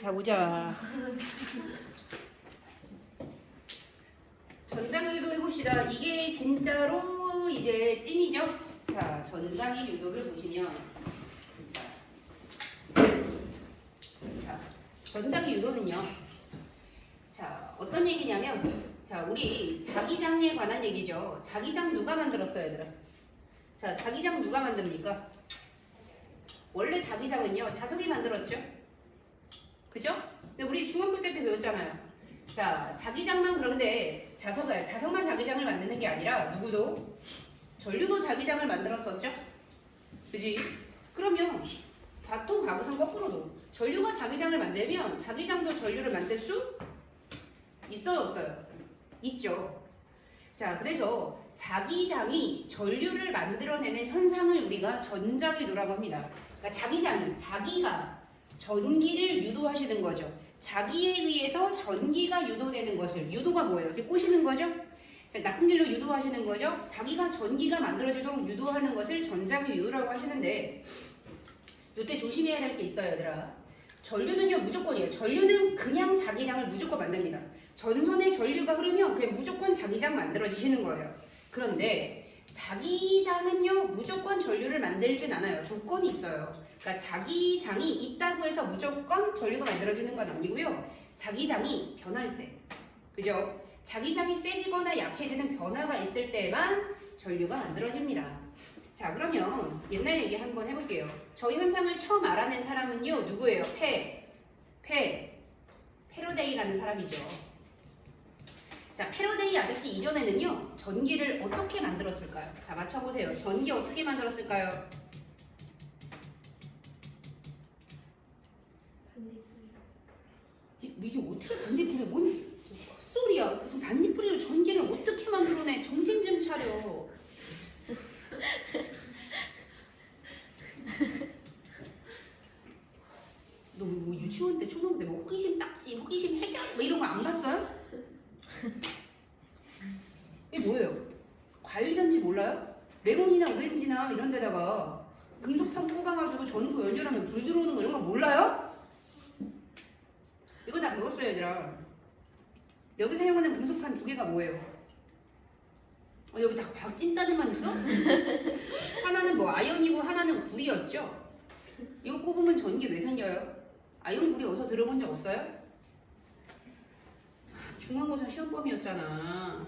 자 보자. 전장유도 해봅시다. 이게 진짜로 이제 찐이죠. 자, 전장의 유도를 보시면 자, 전장의 유도는요. 자, 어떤 얘기냐면 자, 우리 자기장에 관한 얘기죠. 자기장 누가 만들었어요, 얘들아? 자, 자기장 누가 만듭니까? 원래 자기장은요, 자석이 만들었죠. 그죠? 근데 우리 중학교 때 배웠잖아요. 자, 자기장만 그런데 자석만 자기장을 만드는 게 아니라 누구도 전류도 자기장을 만들었었죠? 그지? 그러면 바통 가구선 거꾸로도 전류가 자기장을 만들면 자기장도 전류를 만들 수 있어요, 없어요? 있죠. 자, 그래서 자기장이 전류를 만들어내는 현상을 우리가 전자기도라고 합니다. 그러니까 자기장이 자기가 전기를 유도하시는 거죠. 자기에 의해서 전기가 유도되는 것을, 유도가 뭐예요? 이렇게 꼬시는 거죠? 자, 나쁜 길로 유도하시는 거죠? 자기가 전기가 만들어지도록 유도하는 것을 전자기 유도라고 하시는데, 이때 조심해야 될 게 있어요, 얘들아. 전류는요, 무조건이에요. 전류는 그냥 자기장을 무조건 만듭니다. 전선에 전류가 흐르면 그냥 무조건 자기장 만들어지시는 거예요. 그런데 자기장은요, 무조건 전류를 만들진 않아요. 조건이 있어요. 그러니까 자기장이 있다고 해서 무조건 전류가 만들어지는 건 아니고요. 자기장이 변할 때, 그죠? 자기장이 세지거나 약해지는 변화가 있을 때만 전류가 만들어집니다. 자, 그러면 옛날 얘기 한번 해볼게요. 저 현상을 처음 알아낸 사람은요, 누구예요? 패러데이라는 사람이죠. 자, 패러데이 아저씨 이전에는요, 전기를 어떻게 만들었을까요? 자, 맞춰보세요. 전기 어떻게 만들었을까요? 이게 어떻게 반딧불이 뭔 헛소리야. 반딧불이로 전기를 어떻게 만들어내? 정신 좀 차려. 너 뭐 유치원 때 초등학교 때 뭐 호기심 딱지, 호기심 해결 뭐 이런 거 안 봤어요? 이게 뭐예요? 과일전지 몰라요? 레몬이나 오렌지나 이런 데다가 금속판 꼽아가지고 전구 연결하면 불 들어오는 거 이런 거 몰라요? 이거 다 배웠어요, 얘들아. 여기 사용하는 금속판 두 개가 뭐예요? 여기 다 과학 찐따들만 있어? 하나는 뭐 아연이고 하나는 불이었죠? 이거 꼽으면 전기 왜 생겨요? 아연 불이 어디서 들어본 적 없어요? 중간고사 시험범이었잖아.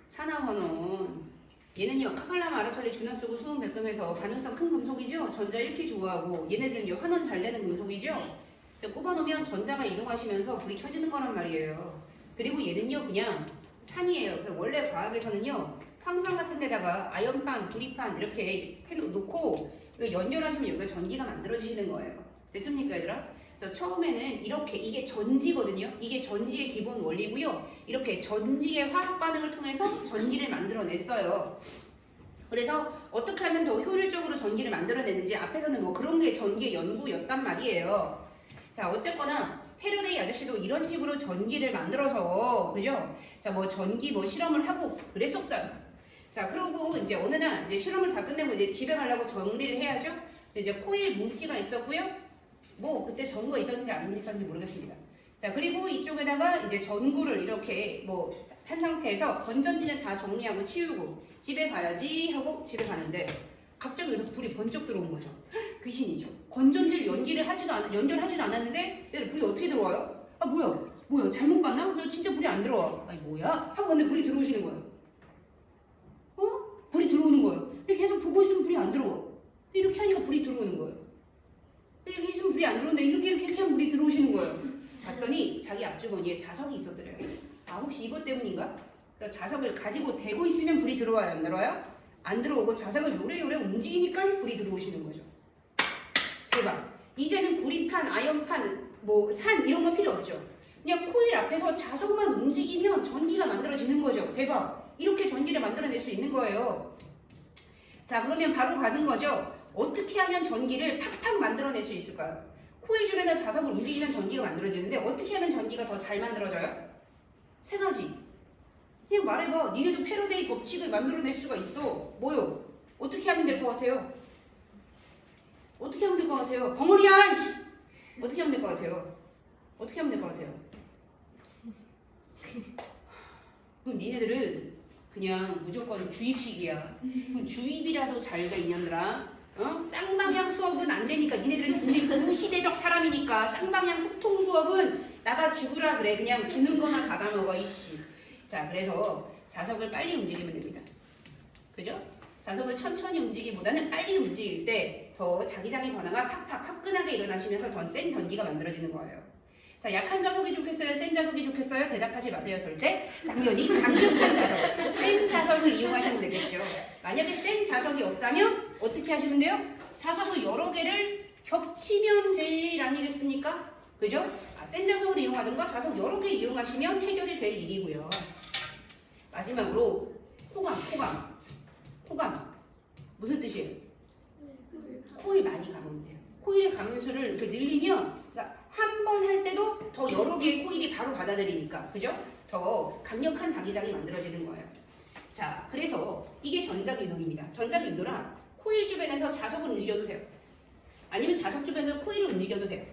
산화원원. 얘는요, 카칼라 마라철리 준하수구 수은 백금에서 반응성 큰 금속이죠? 전자 1키 좋아하고 얘네들은요, 환원 잘 내는 금속이죠? 꼽아놓으면 전자가 이동하시면서 불이 켜지는 거란 말이에요. 그리고 얘는요, 그냥 산이에요. 원래 과학에서는요, 황산 같은 데다가 아연판, 구리판 이렇게 해놓고 연결하시면 여기가 전기가 만들어지시는 거예요. 됐습니까, 얘들아? 그래서 처음에는 이렇게, 이게 전지거든요. 이게 전지의 기본 원리고요. 이렇게 전지의 화학 반응을 통해서 전기를 만들어냈어요. 그래서 어떻게 하면 더 효율적으로 전기를 만들어내는지 앞에서는 뭐 그런 게 전기의 연구였단 말이에요. 자, 어쨌거나 패러데이 아저씨도 이런 식으로 전기를 만들어서, 그죠? 자, 뭐 전기 뭐 실험을 하고 그랬었어요. 자, 그러고 이제 어느 날 이제 실험을 다 끝내고 이제 집에 가려고 정리를 해야죠. 그래서 이제 코일 뭉치가 있었고요. 뭐 그때 전구가 있었는지 안 있었는지 모르겠습니다. 자, 그리고 이쪽에다가 이제 전구를 이렇게 뭐 한 상태에서 건전지는 다 정리하고 치우고 집에 가야지 하고 집에 가는데 갑자기 여기서 불이 번쩍 들어온 거죠. 귀신이죠. 건전지를 연결하지도 않았는데 얘들 불이 어떻게 들어와요? 아, 뭐야 잘못 봤나? 너 진짜 불이 안 들어와. 아니 뭐야? 하고 근데 불이 들어오시는 거예요. 불이 들어오는 거예요. 근데 계속 보고 있으면 불이 안 들어와. 근데 이렇게 하니까 불이 들어오는 거예요. 이렇게 있으면 불이 안 들어오는데 이렇게 하면 불이 들어오시는 거예요. 봤더니 자기 앞주머니에 자석이 있었더래요. 아, 혹시 이것 때문인가? 그러니까 자석을 가지고 대고 있으면 불이 들어와요, 안 들어와요? 안 들어오고 자석을 요래요래 움직이니까 불이 들어오시는 거죠. 대박. 이제는 구리판, 아연판, 뭐 산 이런 거 필요 없죠. 그냥 코일 앞에서 자석만 움직이면 전기가 만들어지는 거죠. 대박. 이렇게 전기를 만들어낼 수 있는 거예요. 자, 그러면 바로 가는 거죠. 어떻게 하면 전기를 팍팍 만들어낼 수 있을까요? 코일 주변에 자석을 움직이면 전기가 만들어지는데 어떻게 하면 전기가 더 잘 만들어져요? 세 가지. 그냥 말해봐. 니네도 패러데이 법칙을 만들어낼 수가 있어. 뭐요? 어떻게 하면 될 것 같아요? 어떻게 하면 될 것 같아요? 벙어리야! 어떻게 하면 될 것 같아요? 어떻게 하면 될 것 같아요? 그럼 니네들은 그냥 무조건 주입식이야. 그럼 주입이라도 잘 돼, 이년들아. 쌍방향 수업은 안 되니까 니네들은 우리 무시대적 사람이니까 쌍방향 소통 수업은 나가 죽으라 그래. 그냥 주는 거나 받아먹어 이씨. 자, 그래서 자석을 빨리 움직이면 됩니다. 그죠? 자석을 천천히 움직이기보다는 빨리 움직일 때 더 자기장의 변화가 팍팍 화끈하게 일어나시면서 더 센 전기가 만들어지는 거예요. 자, 약한 자석이 좋겠어요? 센 자석이 좋겠어요? 대답하지 마세요, 절대. 당연히 강력한 자석, 센 자석을 이용하시면 되겠죠. 만약에 센 자석이 없다면 어떻게 하시면 돼요? 자석을 여러 개를 겹치면 될 일 아니겠습니까? 그죠? 센 자석을 이용하든가 자석 여러 개 이용하시면 해결이 될 일이고요. 마지막으로 호감. 무슨 뜻이에요? 코일 많이 감으면 돼요. 코일의 감수를 이렇게 늘리면 한 번 할 때도 더 여러 개의 코일이 바로 받아들이니까, 그죠? 더 강력한 자기장이 만들어지는 거예요. 자, 그래서 이게 전자기 유도입니다. 전자기 유도라 코일 주변에서 자석을 움직여도 돼요. 아니면 자석 주변에서 코일을 움직여도 돼요.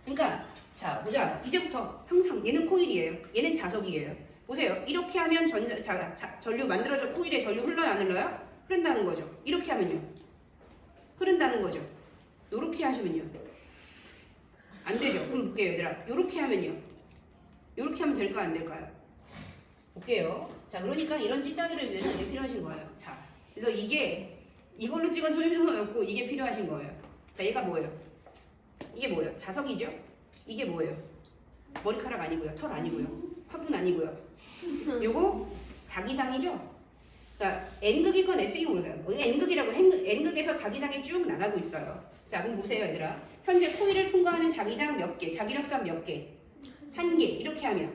그러니까 자, 보자. 이제부터 항상 얘는 코일이에요. 얘는 자석이에요. 보세요. 이렇게 하면 전류 만들어져 코일에 전류 흘러요, 안 흘러요? 흐른다는 거죠. 이렇게 하면요. 흐른다는 거죠. 요렇게 하시면요. 안 되죠. 그럼 볼게요, 얘들아. 요렇게 하면요. 요렇게 하면 될까, 안 될까요? 볼게요. 자, 그러니까 이런 찐따들을 위해서 이게 필요하신 거예요. 자, 그래서 이걸로 찍은 설명은 없고 이게 필요하신 거예요. 자, 얘가 뭐예요? 이게 뭐예요? 자석이죠? 이게 뭐예요? 머리카락 아니고요. 털 아니고요. 화분 아니고요. 요거 자기장이죠? 그러니까 N극이건 S극이 몰라요. N극이라고 N극에서 자기장이 쭉 나가고 있어요. 자, 그럼 보세요, 얘들아. 현재 코일을 통과하는 자기장 몇 개, 자기력선 몇 개? 한 개. 이렇게 하면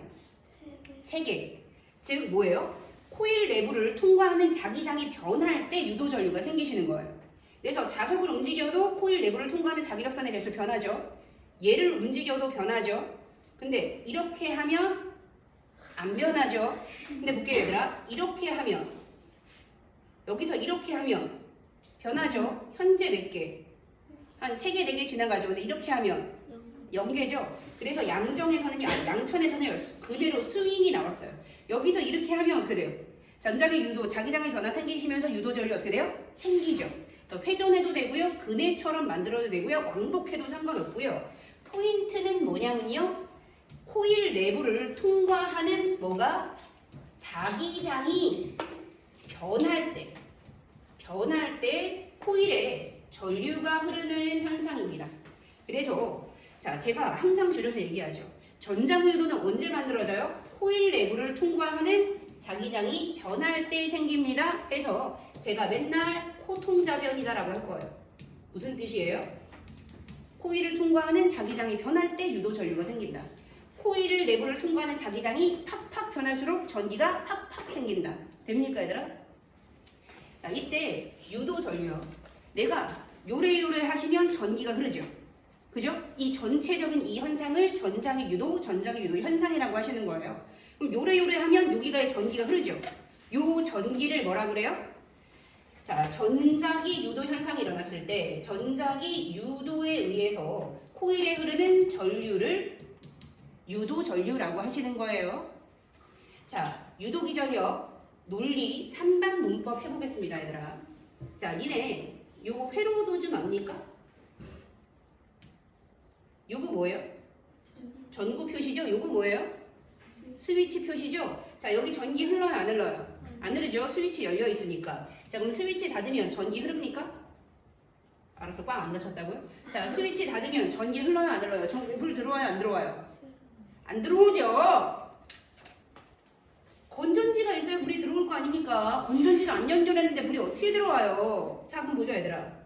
세 개. 즉 뭐예요? 코일 내부를 통과하는 자기장이 변할 때 유도 전류가 생기시는 거예요. 그래서 자석을 움직여도 코일 내부를 통과하는 자기력선의 개수 변하죠. 얘를 움직여도 변하죠. 근데 이렇게 하면 안 변하죠. 근데 볼게요, 얘들아. 이렇게 하면 여기서 이렇게 하면 변하죠. 현재 몇 개? 한 3개, 4개 지나가죠. 근데 이렇게 하면 0개죠. 그래서 양정에서는요, 양천에서는 그대로 스윙이 나왔어요. 여기서 이렇게 하면 어떻게 돼요? 전자기 유도, 자기장의 변화 생기시면서 유도 전류 어떻게 돼요? 생기죠. 그래서 회전해도 되고요. 그네처럼 만들어도 되고요. 왕복해도 상관없고요. 포인트는 뭐냐면요. 코일 내부를 통과하는 뭐가? 자기장이 변할 때 코일에 전류가 흐르는 현상입니다. 그래서 자, 제가 항상 줄여서 얘기하죠. 전자기 유도는 언제 만들어져요? 코일 내부를 통과하는 자기장이 변할 때 생깁니다. 해서 제가 맨날 코통자변이다라고 할 거예요. 무슨 뜻이에요? 코일을 통과하는 자기장이 변할 때 유도 전류가 생긴다. 코일 내부를 통과하는 자기장이 팍팍 변할수록 전기가 팍팍 생긴다. 됩니까, 얘들아? 자, 이때 유도 전류요. 내가 요래요래 하시면 전기가 흐르죠. 그죠? 이 전체적인 이 현상을 전자기 유도 현상이라고 하시는 거예요. 그럼 요래요래 하면 여기가 전기가 흐르죠. 요 전기를 뭐라 그래요? 자, 전자기 유도 현상이 일어났을 때 전자기 유도에 의해서 코일에 흐르는 전류를 유도 전류라고 하시는 거예요. 자, 유도기 전력 논리 3반 논법 해보겠습니다, 얘들아. 자, 니네 요거 회로도즘 압니까? 요거 뭐예요? 전구 표시죠? 요거 뭐예요? 스위치 표시죠? 자, 여기 전기 흘러요, 안 흘러요? 안 흐르죠? 스위치 열려 있으니까. 자, 그럼 스위치 닫으면 전기 흐릅니까? 알아서 꽉 안 닫혔다고요? 자, 스위치 닫으면 전기 흘러요, 안 흘러요? 불 들어와요, 안 들어와요? 안 들어오죠? 건전지가 있어야 불이 들어올 거 아닙니까? 건전지를 안 연결했는데 불이 어떻게 들어와요? 자, 그럼 보자, 얘들아.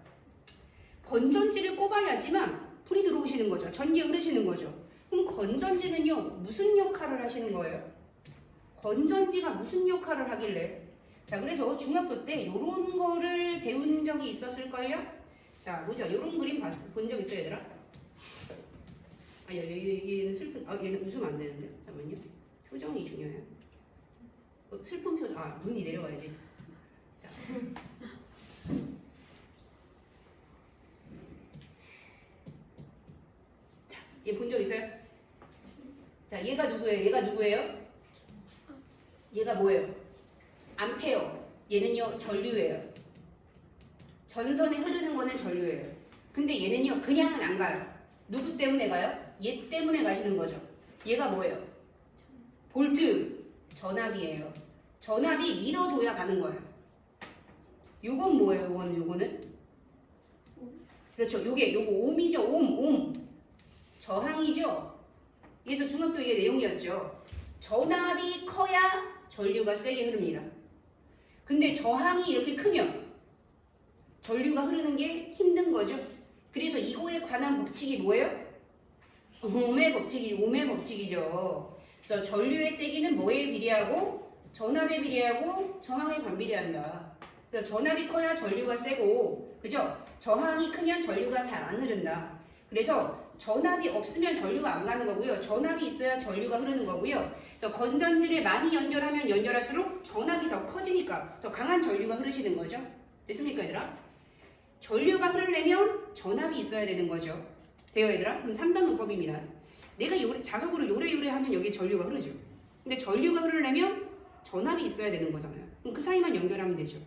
건전지를 꼽아야지만 불이 들어오시는 거죠. 전기가 흐르시는 거죠. 그럼 건전지는요, 무슨 역할을 하시는 거예요? 건전지가 무슨 역할을 하길래? 자, 그래서 중학교 때 요런 거를 배운 적이 있었을걸요? 자, 보자. 요런 그림 본 적 있어요, 얘들아? 아, 얘는 슬픈, 얘는 웃으면 안 되는데. 잠깐만요. 표정이 중요해요. 슬픈 표정, 눈이 내려와야지. 자. 자, 얘 본 적 있어요? 자, 얘가 누구예요? 얘가 누구예요? 얘가 뭐예요? 암페어. 얘는요, 전류예요. 전선에 흐르는 거는 전류예요. 근데 얘는요, 그냥은 안 가요. 누구 때문에 가요? 얘 때문에 가시는 거죠. 얘가 뭐예요? 볼트. 전압이에요. 전압이 밀어줘야 가는 거예요. 요건 뭐예요? 요거는? 그렇죠. 요거 옴이죠. 옴. 저항이죠. 그래서 중학교의 내용이었죠. 전압이 커야 전류가 세게 흐릅니다. 근데 저항이 이렇게 크면 전류가 흐르는 게 힘든 거죠. 그래서 이거에 관한 법칙이 뭐예요? 옴의 법칙이죠. 그래서 전류의 세기는 뭐에 비례하고 전압에 비례하고 저항에 반비례한다. 그래서 전압이 커야 전류가 세고, 그죠? 저항이 크면 전류가 잘 안 흐른다. 그래서 전압이 없으면 전류가 안 가는 거고요. 전압이 있어야 전류가 흐르는 거고요. 그래서 건전지를 많이 연결하면 연결할수록 전압이 더 커지니까 더 강한 전류가 흐르시는 거죠. 됐습니까, 얘들아? 전류가 흐르려면 전압이 있어야 되는 거죠. 돼요, 얘들아? 그럼 3단 문법입니다. 내가 자석으로 요래요래 하면 여기에 전류가 흐르죠. 근데 전류가 흐르려면 전압이 있어야 되는 거잖아요. 그럼 그 사이만 연결하면 되죠.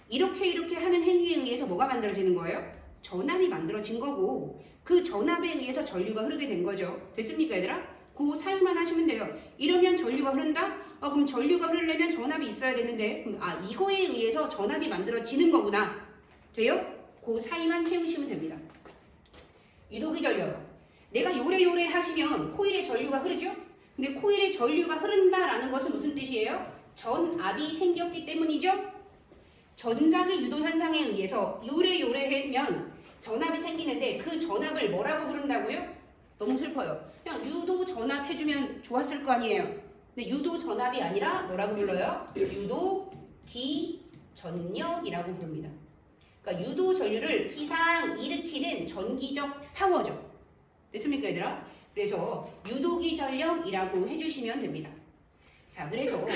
이렇게 하는 행위에 의해서 뭐가 만들어지는 거예요? 전압이 만들어진 거고, 그 전압에 의해서 전류가 흐르게 된 거죠. 됐습니까, 얘들아? 그 사이만 하시면 돼요. 이러면 전류가 흐른다? 그럼 전류가 흐르려면 전압이 있어야 되는데, 이거에 의해서 전압이 만들어지는 거구나. 돼요? 그 사이만 채우시면 됩니다. 유도기 전력. 내가 요래요래 하시면 코일에 전류가 흐르죠? 근데 코일에 전류가 흐른다라는 것은 무슨 뜻이에요? 전압이 생겼기 때문이죠? 전장의 유도 현상에 의해서 요래요래 하면 전압이 생기는데 그 전압을 뭐라고 부른다고요? 너무 슬퍼요. 그냥 유도 전압 해주면 좋았을 거 아니에요. 근데 유도 전압이 아니라 뭐라고 불러요? 유도 기전력이라고 부릅니다. 그러니까 유도 전류를 기상 일으키는 전기적 파워죠. 됐습니까, 얘들아? 그래서 유도기 전력이라고 해주시면 됩니다. 자, 그래서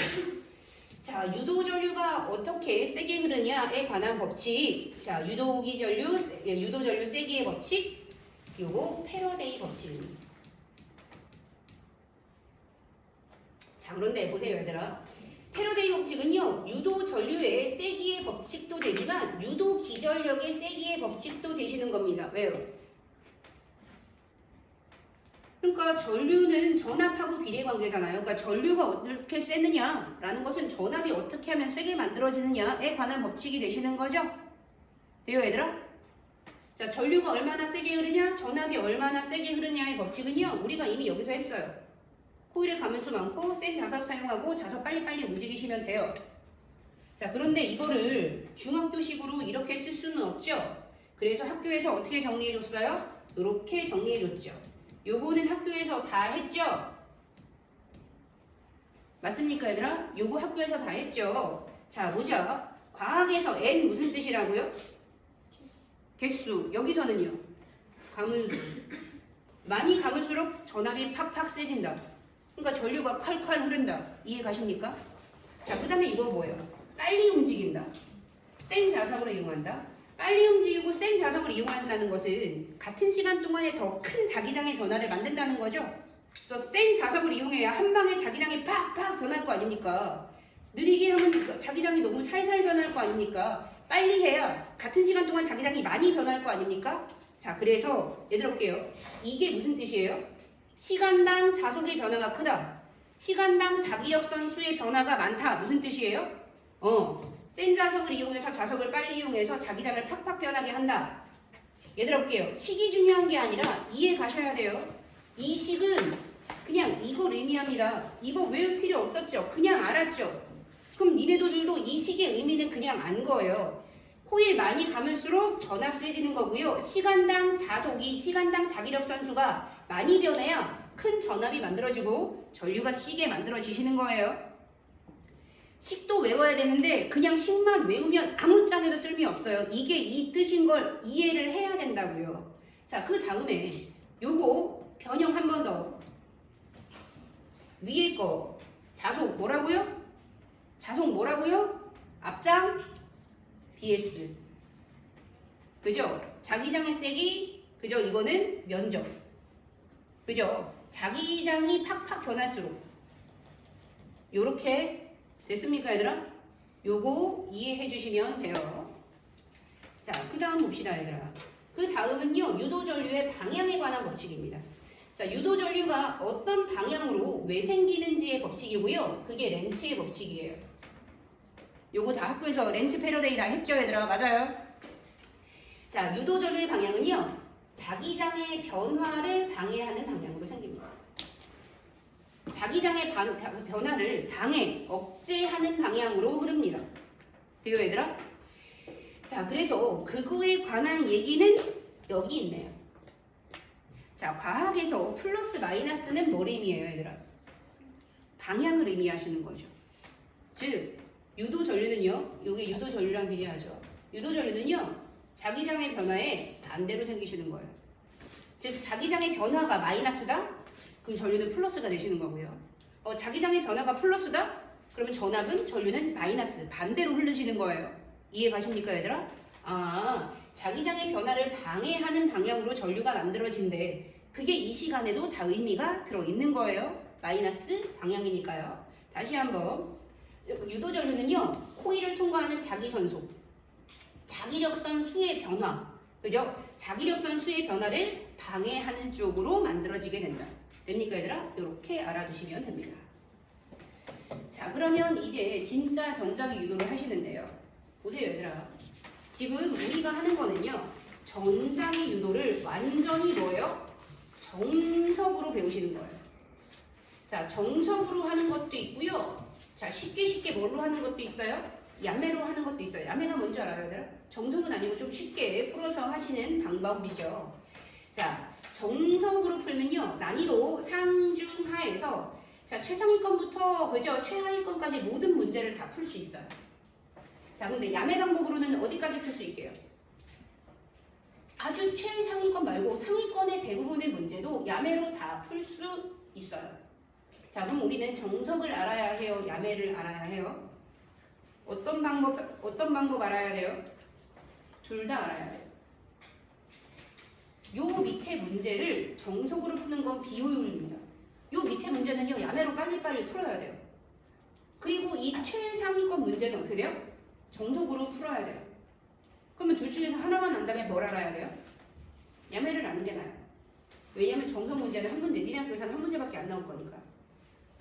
유도 전류가 어떻게 세게 흐르냐에 관한 법칙. 자, 유도 전류 세기의 법칙. 요거 패러데이 법칙입니다. 자, 그런데 보세요, 얘들아. 패러데이 법칙은요, 유도 전류의 세기의 법칙도 되지만 유도 기전력의 세기의 법칙도 되시는 겁니다. 왜요? 그러니까 전류는 전압하고 비례 관계잖아요. 그러니까 전류가 어떻게 세느냐라는 것은 전압이 어떻게 하면 세게 만들어지느냐에 관한 법칙이 되시는 거죠. 돼요, 얘들아? 자, 전류가 얼마나 세게 흐르냐, 전압이 얼마나 세게 흐르냐의 법칙은요, 우리가 이미 여기서 했어요. 코일에 가면수 많고 센 자석 사용하고 자석 빨리빨리 움직이시면 돼요. 자, 그런데 이거를 중학교식으로 이렇게 쓸 수는 없죠. 그래서 학교에서 어떻게 정리해줬어요? 이렇게 정리해줬죠. 요거는 학교에서 다 했죠? 맞습니까, 얘들아? 요거 학교에서 다 했죠? 자, 보자. 과학에서 N 무슨 뜻이라고요? 개수. 여기서는요? 가문수. 많이 가물수록 전압이 팍팍 세진다. 그러니까 전류가 콸콸 흐른다. 이해 가십니까? 자, 그 다음에 이거 뭐예요? 빨리 움직인다. 센 자석으로 이용한다. 빨리 움직이고 센 자석을 이용한다는 것은 같은 시간 동안에 더 큰 자기장의 변화를 만든다는 거죠. 그래서 센 자석을 이용해야 한 방에 자기장이 팍팍 변할 거 아닙니까? 느리게 하면 자기장이 너무 살살 변할 거 아닙니까? 빨리 해야 같은 시간 동안 자기장이 많이 변할 거 아닙니까? 자, 그래서 얘들아 볼게요. 이게 무슨 뜻이에요? 시간당 자속의 변화가 크다. 시간당 자기력선 수의 변화가 많다. 무슨 뜻이에요? 센 자석을 이용해서 자석을 빨리 이용해서 자기장을 팍팍 변하게 한다. 얘들아 볼게요. 식이 중요한 게 아니라 이해 가셔야 돼요. 이 식은 그냥 이걸 의미합니다. 이거 외울 필요 없었죠? 그냥 알았죠? 그럼 니네들도 이 식의 의미는 그냥 안 거예요. 코일 많이 감을수록 전압 세지는 거고요. 시간당 자기력 선수가 많이 변해야 큰 전압이 만들어지고 전류가 시게 만들어지시는 거예요. 식도 외워야 되는데 그냥 식만 외우면 아무 짝에도 쓸미 없어요. 이게 이 뜻인 걸 이해를 해야 된다고요. 자, 그 다음에 요거 변형 한 번 더. 위에 거 자속 뭐라고요? 자속 뭐라고요? 앞장 BS. 그죠? 자기장의 세기. 그죠? 이거는 면적. 그죠? 자기장이 팍팍 변할수록 요렇게 됐습니까 얘들아? 요거 이해해 주시면 돼요. 자, 그 다음 봅시다 얘들아. 그 다음은요 유도전류의 방향에 관한 법칙입니다. 자, 유도전류가 어떤 방향으로 왜 생기는지의 법칙이고요. 그게 렌츠의 법칙이에요. 요거 다 학교에서 렌츠 패러데이 다 했죠 얘들아? 맞아요? 자, 유도전류의 방향은요 자기장의 변화를 방해하는 방향으로 생깁니다. 자기장의 변화를 방해, 억제하는 방향으로 흐릅니다. 돼요 얘들아? 자, 그래서 그거에 관한 얘기는 여기 있네요. 자, 과학에서 플러스 마이너스는 뭘 의미해요 얘들아? 방향을 의미하시는 거죠. 즉 유도전류는요, 여기 유도전류랑 비교하죠. 유도전류는요 자기장의 변화에 반대로 생기시는 거예요. 즉 자기장의 변화가 마이너스다? 그럼 전류는 플러스가 되시는 거고요. 자기장의 변화가 플러스다? 그러면 전압은 전류는 마이너스, 반대로 흐르시는 거예요. 이해 가십니까 얘들아? 아, 자기장의 변화를 방해하는 방향으로 전류가 만들어진대. 그게 이 시간에도 다 의미가 들어있는 거예요. 마이너스 방향이니까요. 다시 한번. 유도전류는요 코일을 통과하는 자기선속, 자기력선 수의 변화, 그죠? 자기력선 수의 변화를 방해하는 쪽으로 만들어지게 된다. 됩니까 얘들아? 이렇게 알아두시면 됩니다. 자, 그러면 이제 진짜 정자기 유도를 하시는데요. 보세요 얘들아. 지금 우리가 하는 거는요 정자기 유도를 완전히 뭐예요? 정석으로 배우시는 거예요. 자, 정석으로 하는 것도 있고요. 자, 쉽게 뭘로 하는 것도 있어요. 야매로 하는 것도 있어요. 야매가 뭔지 알아요 얘들아? 정석은 아니고 좀 쉽게 풀어서 하시는 방법이죠. 자, 정석으로 풀면요 난이도 상중하에서 자 최상위권부터 그죠 최하위권까지 모든 문제를 다 풀 수 있어요. 자, 근데 야매 방법으로는 어디까지 풀 수 있게요? 아주 최상위권 말고 상위권의 대부분의 문제도 야매로 다 풀 수 있어요. 자, 그럼 우리는 정석을 알아야 해요? 야매를 알아야 해요? 어떤 방법 알아야 돼요? 둘 다 알아야 돼요. 요 밑에 문제를 정석으로 푸는 건 비효율입니다. 요 밑에 문제는요 야매로 빨리빨리 풀어야 돼요. 그리고 이 최상위권 문제는 어떻게 돼요? 정석으로 풀어야 돼요. 그러면 둘 중에서 하나만 안다면 뭘 알아야 돼요? 야매를 아는 게 나아요. 왜냐면 정석 문제는 한 문제, 니네 학교에서는 한 문제밖에 안 나올 거니까.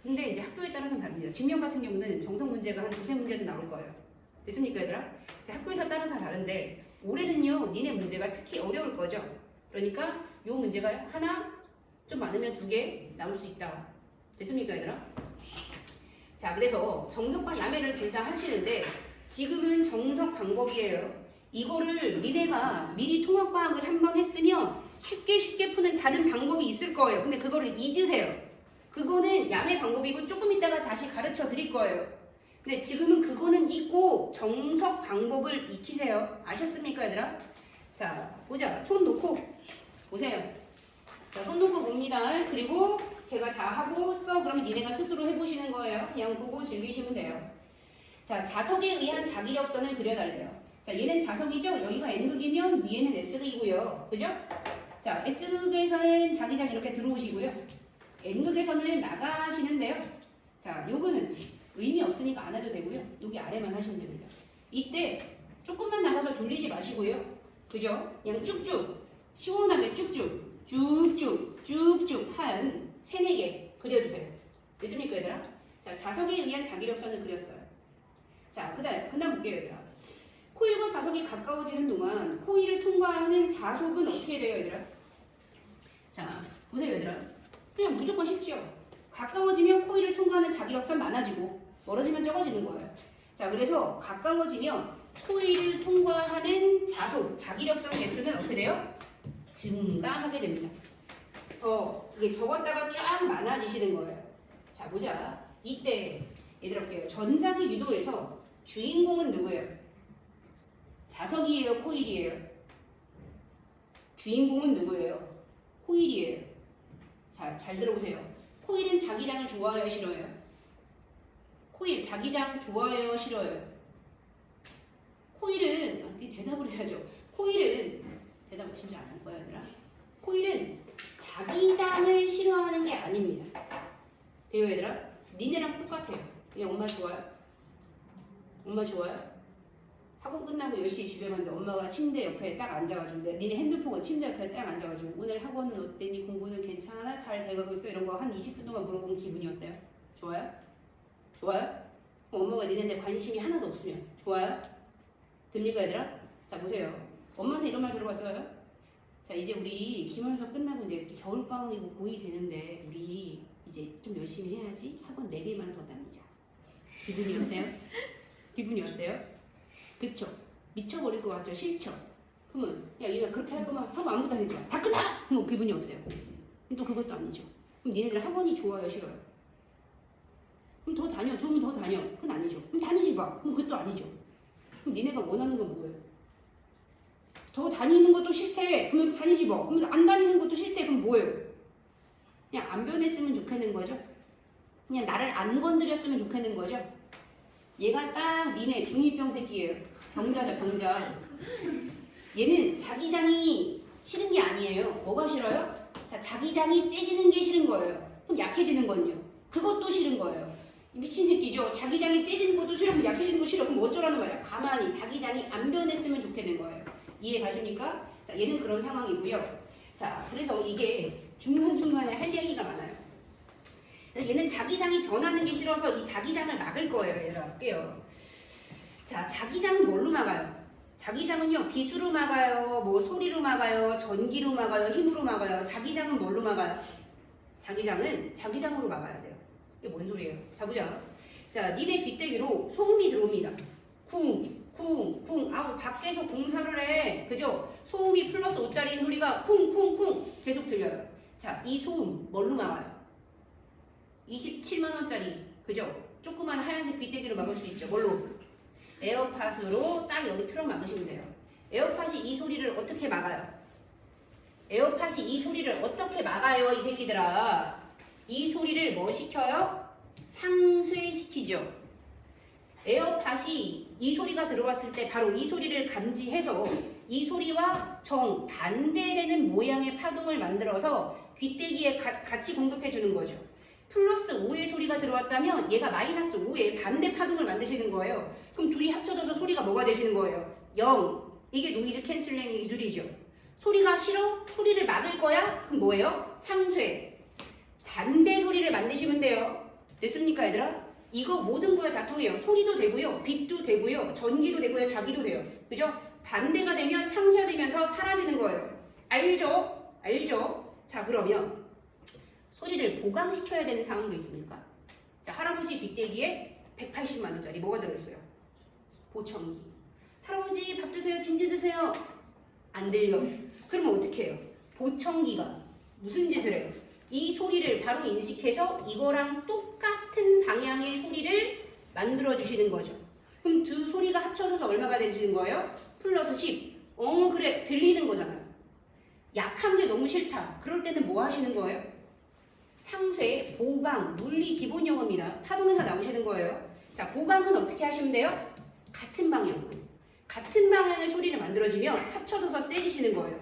근데 이제 학교에 따라서는 다릅니다. 직명 같은 경우는 정석 문제가 한 두세 문제도 나올 거예요. 됐습니까 얘들아? 학교에서 따라서 다른데 올해는요 니네 문제가 특히 어려울 거죠. 그러니까 요 문제가 하나, 좀 많으면 두 개 나올 수 있다. 됐습니까 얘들아? 자, 그래서 정석과 야매를 둘 다 하시는데 지금은 정석 방법이에요. 이거를 니네가 미리 통합과학을 한번 했으면 쉽게 푸는 다른 방법이 있을 거예요. 근데 그거를 잊으세요. 그거는 야매 방법이고 조금 있다가 다시 가르쳐 드릴 거예요. 근데 지금은 그거는 잊고 정석 방법을 익히세요. 아셨습니까 얘들아? 자, 보자. 손 놓고 보세요. 자, 손 놓고 봅니다. 그리고 제가 다 하고 써 그러면 니네가 스스로 해보시는 거예요. 그냥 보고 즐기시면 돼요. 자, 자석에 의한 자기력선을 그려달래요. 자, 얘는 자석이죠? 여기가 N극이면 위에는 S극이고요. 그죠? 자, S극에서는 자기장 이렇게 들어오시고요. N극에서는 나가시는데요. 자, 요거는 의미 없으니까 안 해도 되고요. 여기 아래만 하시면 됩니다. 이때 조금만 나가서 돌리지 마시고요. 그죠? 그냥 쭉쭉 시원하게 쭉쭉 한 3, 4개 그려주세요. 됐습니까 얘들아? 자, 자석에 의한 자기력선을 그렸어요. 자, 그 다음 볼게요 얘들아. 코일과 자석이 가까워지는 동안 코일을 통과하는 자속은 어떻게 돼요 얘들아? 자, 보세요 얘들아. 그냥 무조건 쉽죠. 가까워지면 코일을 통과하는 자기력선 많아지고 멀어지면 적어지는 거예요. 자, 그래서 가까워지면 코일을 통과하는 자속, 자기력선 개수는 어떻게 돼요? 증가하게 됩니다. 더 이게 적었다가 쫙 많아지시는 거예요. 자, 보자. 이때 얘들아 볼게요. 전자기 유도에서 주인공은 누구예요? 자석이에요? 코일이에요? 주인공은 누구예요? 코일이에요. 자, 잘 들어보세요. 코일은 자기장을 좋아해요? 싫어해요? 코일, 자기장 좋아해요? 싫어해요? 코일은, 대답을 해야죠. 코일은, 대답을 진짜 안 할 거야, 얘들아. 코일은 자기장을 싫어하는 게 아닙니다. 돼요 얘들아? 니네랑 똑같아요. 그냥 엄마 좋아요? 엄마 좋아요? 학원 끝나고 10시에 집에 갔는데 엄마가 침대 옆에 딱 앉아가지고 니네 핸드폰을 침대 옆에 딱 앉아가지고 오늘 학원은 어땠니? 공부는 괜찮아? 잘 돼가고 있어? 이런 거 한 20분 동안 물어보면 기분이 어때요? 좋아요? 좋아요? 엄마가 니네한테 관심이 하나도 없으면 좋아요? 됩니까 얘들아? 자 보세요. 엄마한테 이런 말 들어봤어요? 자 이제 우리 기말수업 끝나고 이제 겨울방학이고 고2 되는데 우리 이제 좀 열심히 해야지 학원 4개만 더 다니자. 기분이 어때요? 기분이 어때요? 그쵸? 미쳐버릴 것 같죠? 싫죠? 그러면 야 얘가 그렇게 할 거면 학원 아무도 해줘. 다 끝나! 그럼 기분이 어때요? 또 그것도 아니죠. 그럼 니네들 학원이 좋아요? 싫어요? 그럼 더 다녀. 좋으면 더 다녀. 그건 아니죠. 그럼 다니지 마. 그럼 그것도 아니죠. 그럼 니네가 원하는 건 뭐예요? 더 다니는 것도 싫대. 그러면 다니지 마. 그럼 안 다니는 것도 싫대. 그럼 뭐예요? 그냥 안 변했으면 좋겠는 거죠. 그냥 나를 안 건드렸으면 좋겠는 거죠. 얘가 딱 니네 중2병 새끼예요. 병자죠, 병자. 얘는 자기장이 싫은 게 아니에요. 뭐가 싫어요? 자, 자기장이 세지는 게 싫은 거예요. 그럼 약해지는 건요. 그것도 싫은 거예요. 미친 새끼죠. 자기장이 세지는 것도 싫어. 그럼 약해지는 거 싫어. 그럼 어쩌라는 말이야? 가만히 자기장이 안 변했으면 좋겠는 거예요. 이해 가십니까? 자, 얘는 그런 상황이고요. 자, 그래서 이게 중간중간에 할 얘기가 많아요. 얘는 자기장이 변하는 게 싫어서 이 자기장을 막을 거예요. 얘들아, 볼게요. 자, 자기장은 뭘로 막아요? 자기장은요, 빛으로 막아요, 뭐 소리로 막아요, 전기로 막아요, 힘으로 막아요. 자기장은 뭘로 막아요? 자기장은 자기장으로 막아야 돼요. 이게 뭔 소리예요? 자, 보자. 자, 니네 귀때기로 소음이 들어옵니다. 쿵, 쿵, 쿵. 아우, 밖에서 공사를 해. 그죠? 소음이 플러스 5짜리인 소리가 쿵, 쿵, 쿵 계속 들려요. 자, 이 소음 뭘로 막아요? 27만원짜리, 그죠? 조그만 하얀색 귀때기로 막을 수 있죠. 뭘로? 에어팟으로 딱 여기 틀어 막으시면 돼요. 에어팟이 이 소리를 어떻게 막아요? 에어팟이 이 소리를 어떻게 막아요, 이 새끼들아? 이 소리를 뭐 시켜요? 상쇄시키죠. 에어팟이 이 소리가 들어왔을 때 바로 이 소리를 감지해서 이 소리와 정반대되는 모양의 파동을 만들어서 귀때기에 같이 공급해 주는 거죠. 플러스 5의 소리가 들어왔다면 얘가 마이너스 5의 반대 파동을 만드시는 거예요. 그럼 둘이 합쳐져서 소리가 뭐가 되시는 거예요? 0. 이게 노이즈 캔슬링 기술이죠. 소리가 싫어? 소리를 막을 거야? 그럼 뭐예요? 상쇄. 반대 소리를 만드시면 돼요. 됐습니까 얘들아? 이거 모든 거에 다 통해요. 소리도 되고요. 빛도 되고요. 전기도 되고요. 자기도 돼요. 그죠? 반대가 되면 상쇄되면서 사라지는 거예요. 알죠? 알죠? 자, 그러면 소리를 보강시켜야 되는 상황도 있습니까? 자, 할아버지 귀때기에 180만원짜리 뭐가 들어있어요? 보청기. 할아버지 밥 드세요. 진지 드세요. 안 들려. 그러면 어떻게 해요? 보청기가 무슨 짓을 해요? 이 소리를 바로 인식해서 이거랑 똑같은 방향의 소리를 만들어 주시는 거죠. 그럼 두 소리가 합쳐져서 얼마가 되시는 거예요? 플러스 10. 그래. 들리는 거잖아요. 약한 게 너무 싫다. 그럴 때는 뭐 하시는 거예요? 상쇄, 보강, 물리 기본 영어입니다. 파동에서 나오시는 거예요. 자, 보강은 어떻게 하시면 돼요? 같은 방향. 같은 방향의 소리를 만들어주면 합쳐져서 세지시는 거예요.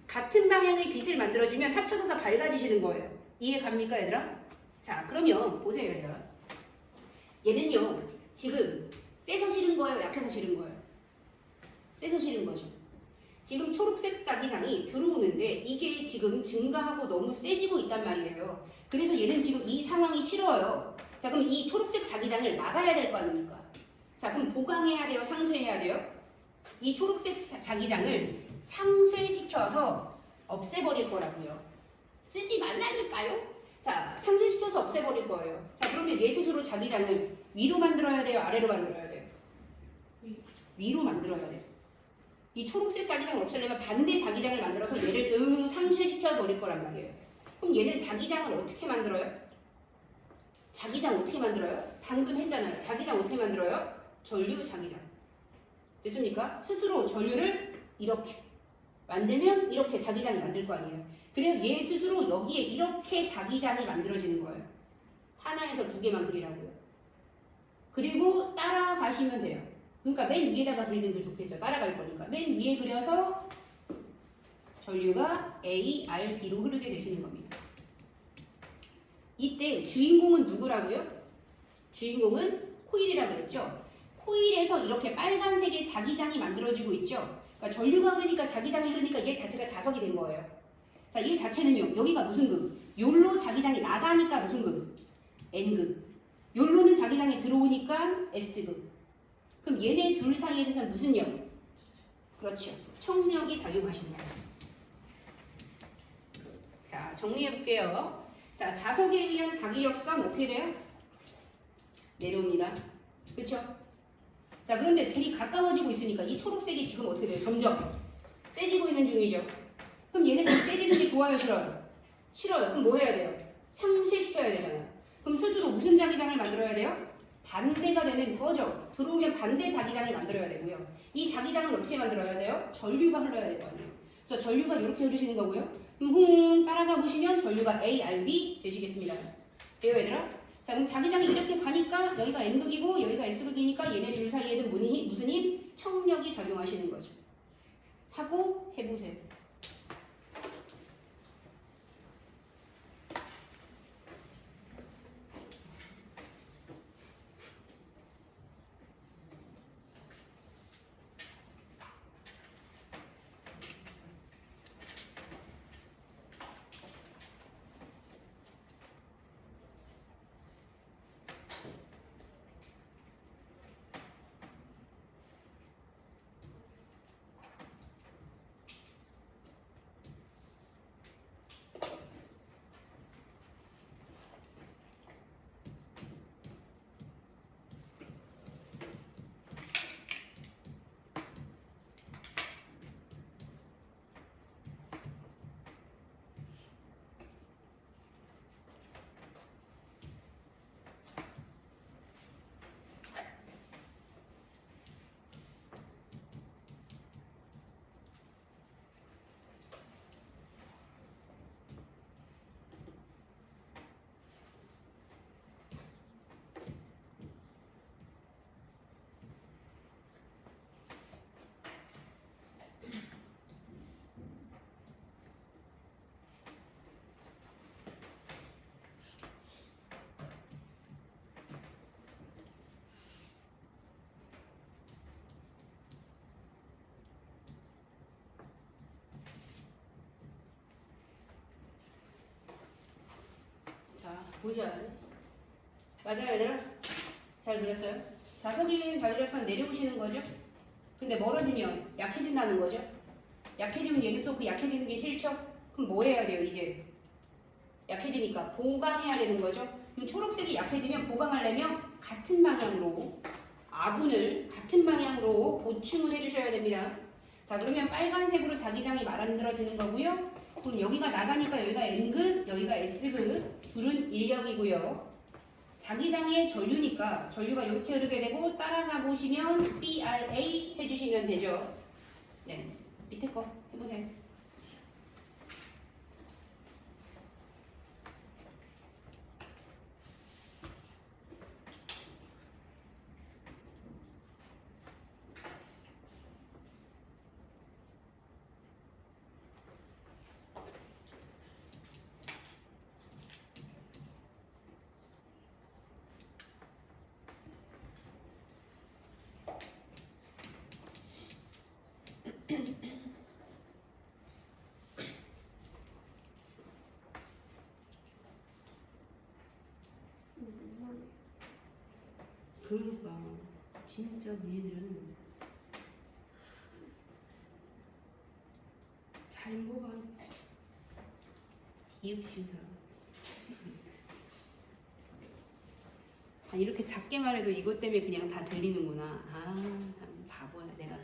같은 방향의 빛을 만들어주면 합쳐져서 밝아지시는 거예요. 이해 갑니까 얘들아? 자, 그러면 보세요 얘들아. 얘는요 지금 세서 싫은 거예요? 약해서 싫은 거예요? 세서 싫은 거죠. 지금 초록색 자기장이 들어오는데 이게 지금 증가하고 너무 세지고 있단 말이에요. 그래서 얘는 지금 이 상황이 싫어요. 자, 그럼 이 초록색 자기장을 막아야 될 거 아닙니까? 자, 그럼 보강해야 돼요? 상쇄해야 돼요? 이 초록색 자기장을 상쇄시켜서 없애버릴 거라고요. 쓰지 말라니까요? 자, 상쇄시켜서 없애버릴 거예요. 자, 그러면 얘 스스로 자기장을 위로 만들어야 돼요? 아래로 만들어야 돼요? 위로 만들어야 돼요. 이 초록색 자기장을 없애려면 반대 자기장을 만들어서 얘를 상쇄시켜 버릴 거란 말이에요. 그럼 얘는 자기장을 어떻게 만들어요? 자기장 어떻게 만들어요? 방금 했잖아요. 자기장 어떻게 만들어요? 전류 자기장. 됐습니까? 스스로 전류를 이렇게 만들면 이렇게 자기장을 만들 거 아니에요. 그래서 얘 스스로 여기에 이렇게 자기장이 만들어지는 거예요. 하나에서 두 개만 그리라고요. 그리고 따라가시면 돼요. 그러니까 맨 위에다가 그리는 게 좋겠죠. 따라갈 거니까. 맨 위에 그려서 전류가 A, R, B로 흐르게 되시는 겁니다. 이때 주인공은 누구라고요? 주인공은 코일이라고 그랬죠. 코일에서 이렇게 빨간색의 자기장이 만들어지고 있죠. 그러니까 전류가 흐르니까 자기장이 흐르니까 얘 자체가 자석이 된 거예요. 자, 얘 자체는요. 여기가 무슨 급? 요로 자기장이 나가니까 무슨 급? N급. 요로는 자기장이 들어오니까 S급. 그럼 얘네 둘 사이에 대해서 무슨 력? 그렇죠. 청력이 작용하시는 거예요. 자, 정리해 볼게요. 자, 자석에 의한 자기력선 어떻게 돼요? 내려옵니다. 그렇죠? 자, 그런데 둘이 가까워지고 있으니까 이 초록색이 지금 어떻게 돼요? 점점 세지고 있는 중이죠. 그럼 얘네가 세지는 게 좋아요, 싫어요? 싫어요. 그럼 뭐 해야 돼요? 상쇄시켜야 되잖아요. 그럼 스스로 무슨 자기장을 만들어야 돼요? 반대가 되는 거죠. 들어오면 반대 자기장을 만들어야 되고요. 이 자기장은 어떻게 만들어야 돼요? 전류가 흘러야 될 거 아니에요. 그래서 전류가 이렇게 흐르시는 거고요. 그럼 흥 따라가 보시면 전류가 A, R, B 되시겠습니다. 돼요, 얘들아? 자, 그럼 자기장이 이렇게 가니까 여기가 N극이고 여기가 S극이니까 얘네 둘 사이에는 무슨 힘? 청력이 작용하시는 거죠. 하고 해보세요. 자, 보자. 맞아요, 얘들아? 잘 그렸어요? 자석이 자기력선 내려오시는 거죠? 근데 멀어지면 약해진다는 거죠? 약해지면 얘는 또 그 약해지는 게 싫죠? 그럼 뭐 해야 돼요, 이제? 약해지니까 보강해야 되는 거죠? 그럼 초록색이 약해지면 보강하려면 같은 방향으로 아군을 같은 방향으로 보충을 해주셔야 됩니다. 자, 그러면 빨간색으로 자기장이 만들어지는 거고요. 그럼 여기가 나가니까 여기가 N극, 여기가 S극, 둘은 인력이고요. 자기장의 전류니까 전류가 이렇게 흐르게 되고 따라가 보시면 BRA 해주시면 되죠. 네, 밑에 거 해보세요. 그러니까 진짜 얘네들은 잘 먹어. 이읍시우사. 아, 이렇게 작게 말해도 이것 때문에 그냥 다 들리는구나. 아, 참 바보야 내가.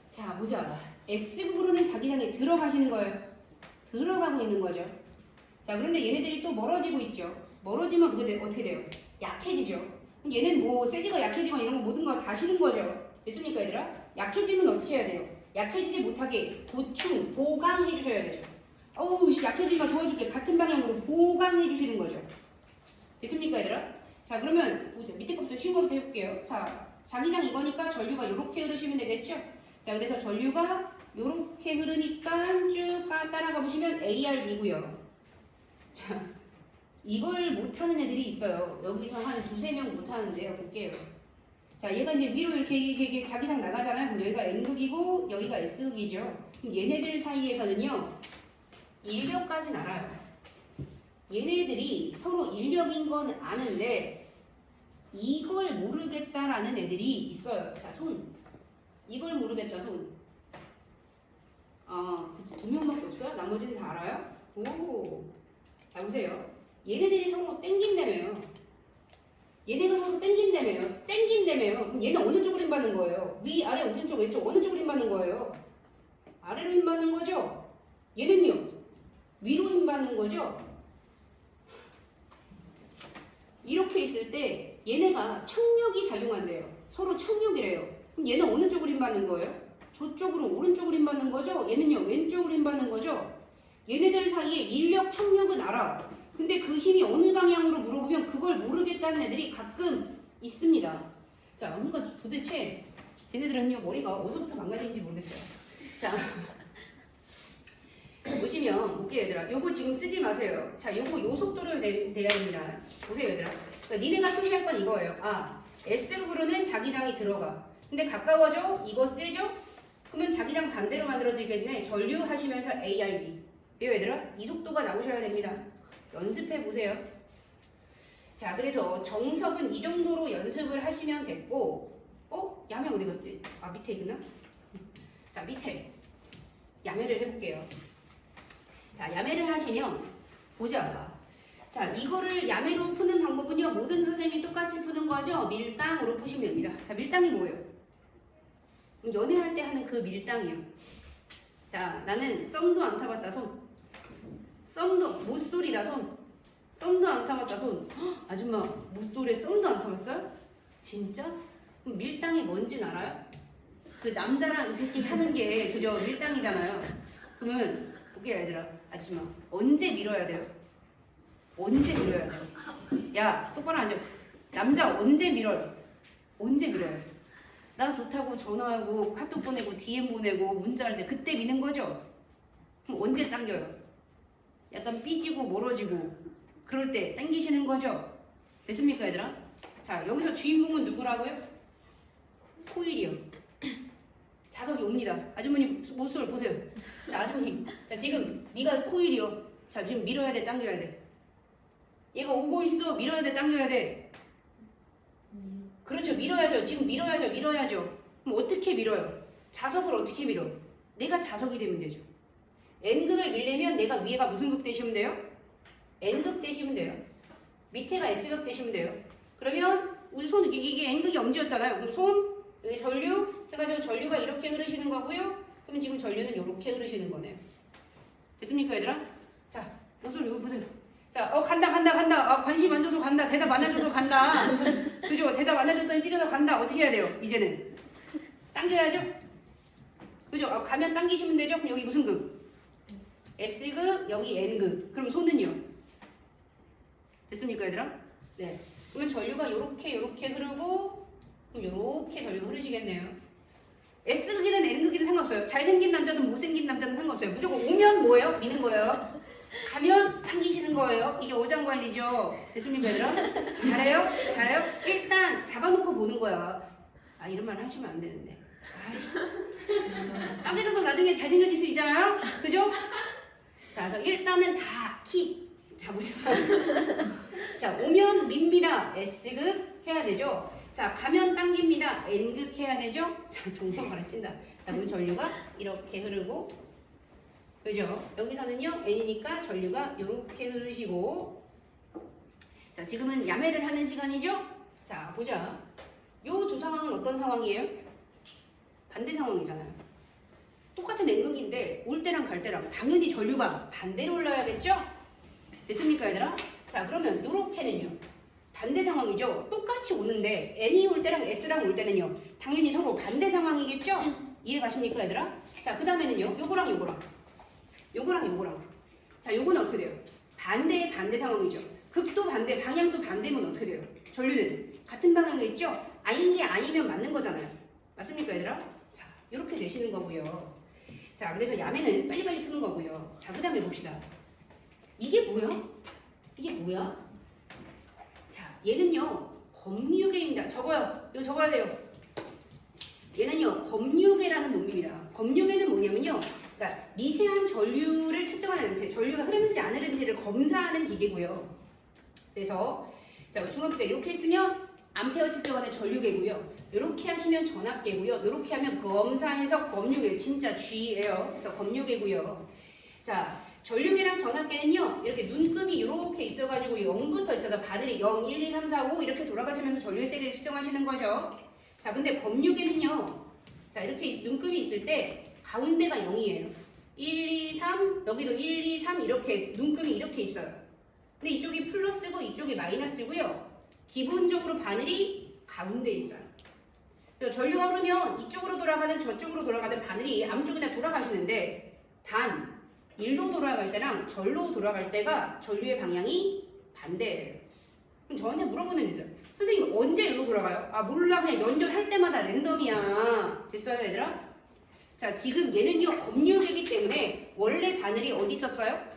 자, 보자. S극으로는 자기장에 들어가시는 거예요. 들어가고 있는 거죠. 자, 그런데 얘네들이 또 멀어지고 있죠. 멀어지면 어떻게 돼요? 약해지죠. 그럼 얘는 뭐 세지거 약해지거 이런 거 모든 거 다 싫은 거죠. 됐습니까, 얘들아? 약해지면 어떻게 해야 돼요? 약해지지 못하게 보충, 보강해 주셔야 되죠. 어우 약해지니까 도와줄게. 같은 방향으로 보강해 주시는 거죠. 됐습니까 얘들아? 자 그러면 보자. 밑에 것부터 쉬운 거부터 해볼게요. 자 자기장 이거니까 전류가 이렇게 흐르시면 되겠죠? 자 그래서 전류가 이렇게 흐르니까 쭉 따라가 보시면 ARB고요. 자 이걸 못하는 애들이 있어요. 여기서 한 두세 명 못하는데요. 볼게요. 자 얘가 이제 위로 이렇게 자기장 나가잖아요. 그럼 여기가 N극이고 여기가 S극이죠. 그럼 얘네들 사이에서는요. 인력까지는 알아요. 얘네들이 서로 인력인 건 아는데 이걸 모르겠다라는 애들이 있어요. 자 손. 이걸 모르겠다 손. 두 명밖에 없어요? 나머지는 다 알아요? 오. 자 보세요. 얘네들이 서로 땡긴다며요. 얘네가 서로 땡긴다며요. 그럼 얘는 어느 쪽으로 힘받는 거예요? 위, 아래, 오른쪽, 왼쪽 어느 쪽으로 힘받는 거예요? 아래로 힘받는 거죠? 얘는요? 위로 힘받는 거죠? 이렇게 있을 때 얘네가 청력이 작용한대요. 서로 청력이래요. 그럼 얘는 어느 쪽으로 힘받는 거예요? 저쪽으로 오른쪽으로 힘받는 거죠? 얘는요 왼쪽으로 힘받는 거죠? 얘네들 사이에 인력, 청력은 알아. 근데 그 힘이 어느 방향으로 물어보면 그걸 모르겠다는 애들이 가끔 있습니다. 자, 뭔가 도대체 쟤네들은요 머리가 어디서부터 망가진지 모르겠어요. 자, 보시면 볼게요 얘들아. 요거 지금 쓰지 마세요. 자, 요거 요 속도로 돼야 됩니다. 보세요 얘들아. 그러니까 니네가 표시할 건 이거예요. S극으로는 자기장이 들어가. 근데 가까워져? 이거 세죠? 그러면 자기장 반대로 만들어지겠네. 전류 하시면서 ARB. 왜요 얘들아? 이 속도가 나오셔야 됩니다. 연습해 보세요. 자, 그래서 정석은 이 정도로 연습을 하시면 됐고, 야매 어디 갔지? 밑에 있나? 자, 밑에 야매를 해볼게요. 자, 야매를 하시면 보자. 자, 이거를 야매로 푸는 방법은요, 모든 선생님이 똑같이 푸는 거죠. 밀당으로 푸시면 됩니다. 자, 밀당이 뭐예요? 연애할 때 하는 그 밀당이요. 자, 나는 썸도 안 타봤다 손. 썸도 못소리다 손. 썸도 안 타봤다 손. 헉, 아줌마 못소리에 썸도 안 타봤어요? 진짜? 그럼 밀당이 뭔지 알아요? 그 남자랑 이렇게 하는 게 그저 밀당이잖아요. 그러면 볼게요 얘들아. 아줌마 언제 밀어야 돼요? 언제 밀어야 돼요? 야 똑바로 앉아. 남자 언제 밀어요? 언제 밀어요? 나 좋다고 전화하고 카톡 보내고 DM 보내고 문자할 때 그때 미는 거죠? 그럼 언제 당겨요? 약간 삐지고 멀어지고 그럴 때 당기시는 거죠? 됐습니까 얘들아? 자 여기서 주인공은 누구라고요? 코일이요. 자석이 옵니다. 아주머님 모습을 보세요. 자 아주머님 자 지금 네가 코일이요. 자 지금 밀어야 돼 당겨야 돼. 얘가 오고 있어. 밀어야 돼 당겨야 돼. 그렇죠. 밀어야죠. 지금 밀어야죠. 그럼 어떻게 밀어요? 자석을 어떻게 밀어? 내가 자석이 되면 되죠. N극을 밀려면 내가 위에가 무슨 극 되시면 돼요? N극 되시면 돼요. 밑에가 S극 되시면 돼요. 그러면 우리 손 이게 N극이 엄지였잖아요. 그럼 손 여기 전류 해가지고 전류가 이렇게 흐르시는 거고요. 그러면 지금 전류는 이렇게 흐르시는 거네요. 됐습니까 얘들아? 자 모습 여기 보세요. 자 간다. 관심 안 줘서 간다. 대답 안 해줘서 간다. 그죠? 대답 안 해줬더니 삐져서 간다. 어떻게 해야 돼요? 이제는 당겨야죠. 그죠? 가면 당기시면 되죠. 그럼 여기 무슨 극? S극, 여기 N극. 그럼 손은요? 됐습니까 얘들아? 네. 그러면 전류가 이렇게 흐르고 그럼 이렇게 전류가 흐르시겠네요. S극이든 N극이든 상관없어요. 잘생긴 남자든 못생긴 남자든 상관없어요. 무조건 오면 뭐예요? 미는 거예요. 가면 당기시는 거예요. 이게 어장관리죠. 됐습니까 얘들아? 잘해요? 일단 잡아놓고 보는 거야. 이런 말 하시면 안 되는데. 당겨져서 나중에 잘생겨질 수 있잖아요. 그죠? 자, 그래서 일단은 다 잡으셔. 자, 오면 밉니다. S극 해야 되죠. 자, 가면 당깁니다. N극 해야 되죠. 자, 종성 가르친다. 자, 그럼 전류가 이렇게 흐르고, 그죠? 여기서는요, N이니까 전류가 이렇게 흐르시고, 자, 지금은 야매를 하는 시간이죠. 자, 보자. 요 두 상황은 어떤 상황이에요? 반대 상황이잖아요. 똑같은 N극인데 올 때랑 갈 때랑 당연히 전류가 반대로 흘러야겠죠? 됐습니까 얘들아? 자 그러면 요렇게는요 반대 상황이죠. 똑같이 오는데 N이 올 때랑 S랑 올 때는요 당연히 서로 반대 상황이겠죠? 이해 가십니까 얘들아? 자 그 다음에는요 요거랑 자, 요거는 어떻게 돼요? 반대의 반대 상황이죠. 극도 반대, 방향도 반대면 어떻게 돼요? 전류는 같은 방향에 있죠? 아닌 게 아니면 맞는 거잖아요. 맞습니까, 얘들아? 자, 이렇게 되시는 거고요. 자, 그래서 야매는 빨리빨리 푸는 거고요. 자, 그 다음에 봅시다. 이게 뭐야? 이게 뭐야? 자, 얘는요, 검유계입니다. 적어요. 이거 적어야 돼요. 얘는요, 검유계라는 놈입니다. 검유계는 뭐냐면요, 그러니까 미세한 전류를 측정하는, 전류가 흐르는지 안 흐르는지를 검사하는 기계고요. 그래서 자, 중학교 때 이렇게 쓰면 암페어 측정하는 전류계고요. 이렇게 하시면 전압계고요. 이렇게 하면 검사해서 검유계, 진짜 G예요. 그래서 검유계고요. 자, 전류계랑 전압계는요, 이렇게 눈금이 이렇게 있어가지고 0부터 있어서 바늘이 0, 1, 2, 3, 4, 5 이렇게 돌아가시면서 전류의 세기를 측정하시는 거죠. 자, 근데 검유계는요, 자, 이렇게 눈금이 있을 때 가운데가 0이에요. 1, 2, 3, 여기도 1, 2, 3 이렇게 눈금이 이렇게 있어요. 근데 이쪽이 플러스고 이쪽이 마이너스고요. 기본적으로 바늘이 가운데 있어요. 그래서 전류가 흐르면 이쪽으로 돌아가든 저쪽으로 돌아가든 바늘이 아무 쪽이나 돌아가시는데 단 일로 돌아갈 때랑 절로 돌아갈 때가 전류의 방향이 반대예요. 그럼 저한테 물어보는 게 있어요. 선생님 언제 일로 돌아가요? 아 몰라, 그냥 연결할 때마다 랜덤이야. 됐어요 얘들아? 자, 지금 얘는요 검유계이기 때문에 원래 바늘이 어디 있었어요?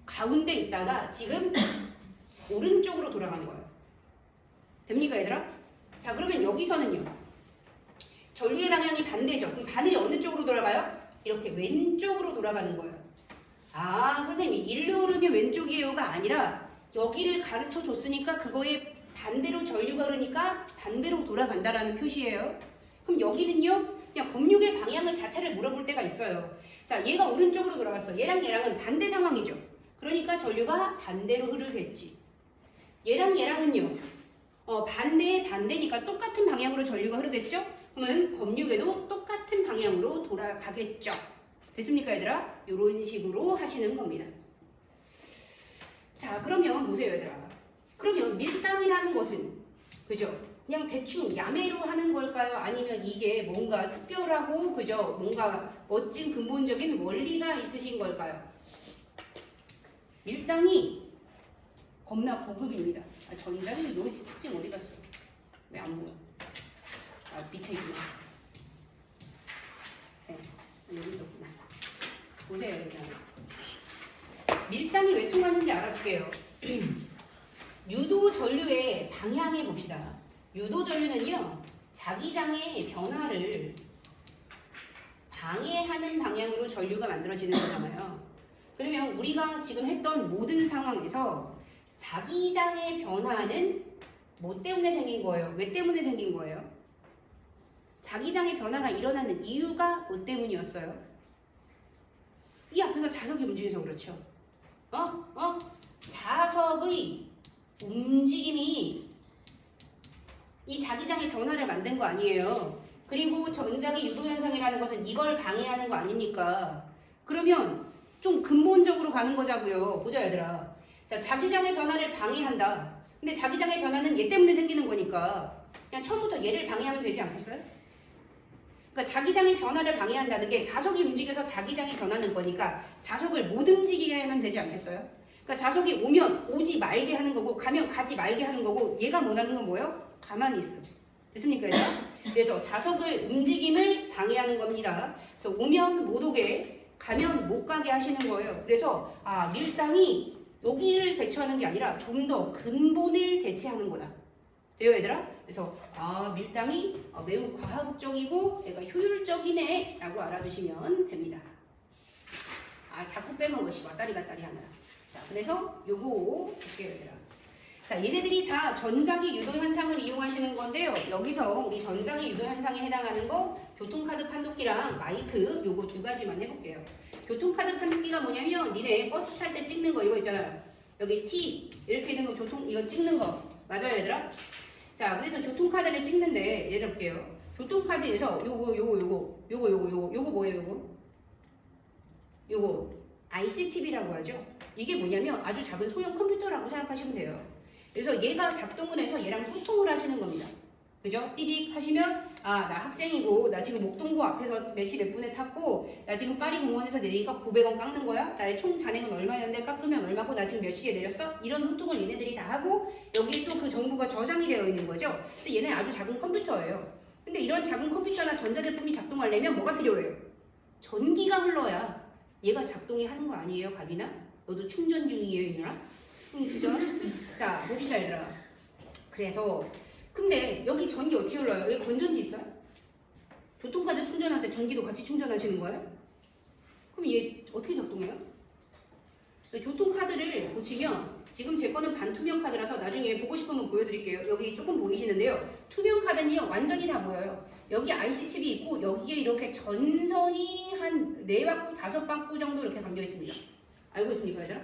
가운데 있다가 지금 오른쪽으로 돌아간 거예요. 됩니까 얘들아? 자, 그러면 여기서는요 전류의 방향이 반대죠. 그럼 바늘이 어느 쪽으로 돌아가요? 이렇게 왼쪽으로 돌아가는 거예요. 아, 선생님이 일로 흐르면 왼쪽이에요가 아니라 여기를 가르쳐 줬으니까 그거에 반대로 전류가 흐르니까 반대로 돌아간다라는 표시예요. 그럼 여기는요 그냥 검유계 방향을 자체를 물어볼 때가 있어요. 자, 얘가 오른쪽으로 돌아갔어. 얘랑은 반대 상황이죠. 그러니까 전류가 반대로 흐르겠지. 얘랑은요 반대의 반대니까 똑같은 방향으로 전류가 흐르겠죠? 그러면 검유계도 똑같은 방향으로 돌아가겠죠. 됐습니까 얘들아? 이런 식으로 하시는 겁니다. 자, 그러면 보세요 얘들아. 그러면 밀당이라는 것은 그죠? 그냥 대충 야매로 하는 걸까요? 아니면 이게 뭔가 특별하고 그죠? 뭔가 멋진 근본적인 원리가 있으신 걸까요? 밀당이 겁나 고급입니다. 아, 전자유도 특징 어디 갔어? 왜 안 보여? 아, 밑에 있구나. 네, 여기 있었구나. 보세요, 여기. 밀당이 왜 통하는지 알아볼게요. 유도 전류의 방향에 봅시다. 유도 전류는요, 자기장의 변화를 방해하는 방향으로 전류가 만들어지는 거잖아요. 그러면 우리가 지금 했던 모든 상황에서 자기장의 변화는 뭐 때문에 생긴 거예요? 왜 때문에 생긴 거예요? 자기장의 변화가 일어나는 이유가 뭐 때문이었어요? 이 앞에서 자석이 움직여서 그렇죠. 자석의 움직임이 이 자기장의 변화를 만든 거 아니에요. 그리고 전자기 유도 현상이라는 것은 이걸 방해하는 거 아닙니까? 그러면 좀 근본적으로 가는 거자고요. 보자 얘들아. 자, 자기장의 변화를 방해한다. 근데 자기장의 변화는 얘 때문에 생기는 거니까 그냥 처음부터 얘를 방해하면 되지 않겠어요? 그러니까 자기장의 변화를 방해한다는 게 자석이 움직여서 자기장이 변하는 거니까 자석을 못 움직이게 하면 되지 않겠어요? 그러니까 자석이 오면 오지 말게 하는 거고 가면 가지 말게 하는 거고 얘가 원하는 건 뭐예요? 가만히 있어. 됐습니까? 그래서 자석을 움직임을 방해하는 겁니다. 그래서 오면 못 오게 가면 못 가게 하시는 거예요. 그래서 밀당이 여기를 대처하는 게 아니라 좀 더 근본을 대체하는 거다. 돼요 얘들아? 그래서 밀당이 매우 과학적이고 얘가 효율적이네 라고 알아두시면 됩니다. 자꾸 빼먹으시 왔다리 갔다리 하느라. 자, 그래서 요거 볼게요 얘들아. 자, 얘네들이 다 전자기 유도 현상을 이용하시는 건데요. 여기서 우리 전자기 유도 현상에 해당하는 거 교통카드 판독기랑 마이크 요거 두 가지만 해볼게요. 교통카드 판독기가 뭐냐면 니네 버스 탈 때 찍는 거 이거 있잖아요. 여기 T 이렇게 있는 거 이거 찍는 거 맞아요 얘들아? 자, 그래서 교통카드를 찍는데 예를 볼게요. 교통카드에서 요거 뭐예요 요거 IC 칩이라고 하죠. 이게 뭐냐면 아주 작은 소형 컴퓨터라고 생각하시면 돼요. 그래서 얘가 작동을 해서 얘랑 소통을 하시는 겁니다. 그죠? 띠딕 하시면 아, 나 학생이고 나 지금 목동고 앞에서 몇 시 몇 분에 탔고 나 지금 파리 공원에서 내리니까 900원 깎는 거야? 나의 총 잔액은 얼마였는데 깎으면 얼마고 나 지금 몇 시에 내렸어? 이런 소통을 얘네들이 다 하고 여기에 또 그 정보가 저장이 되어 있는 거죠. 그래서 얘네 아주 작은 컴퓨터예요. 근데 이런 작은 컴퓨터나 전자제품이 작동하려면 뭐가 필요해요? 전기가 흘러야 얘가 작동이 하는 거 아니에요, 가비나? 너도 충전 중이에요, 이년아? 충전? 자, 봅시다, 얘들아. 그래서 근데 여기 전기 어떻게 흘러요? 여기 건전지 있어요? 교통카드 충전할 때 전기도 같이 충전하시는 거예요? 그럼 얘 어떻게 작동해요? 교통카드를 보시면 지금 제 거는 반투명 카드라서 나중에 보고 싶으면 보여드릴게요. 여기 조금 보이시는데요. 투명 카드는요 완전히 다 보여요. 여기 IC 칩이 있고 여기에 이렇게 전선이 한 4바퀴, 5바퀴 정도 이렇게 담겨 있습니다. 알고 있습니까, 얘들아?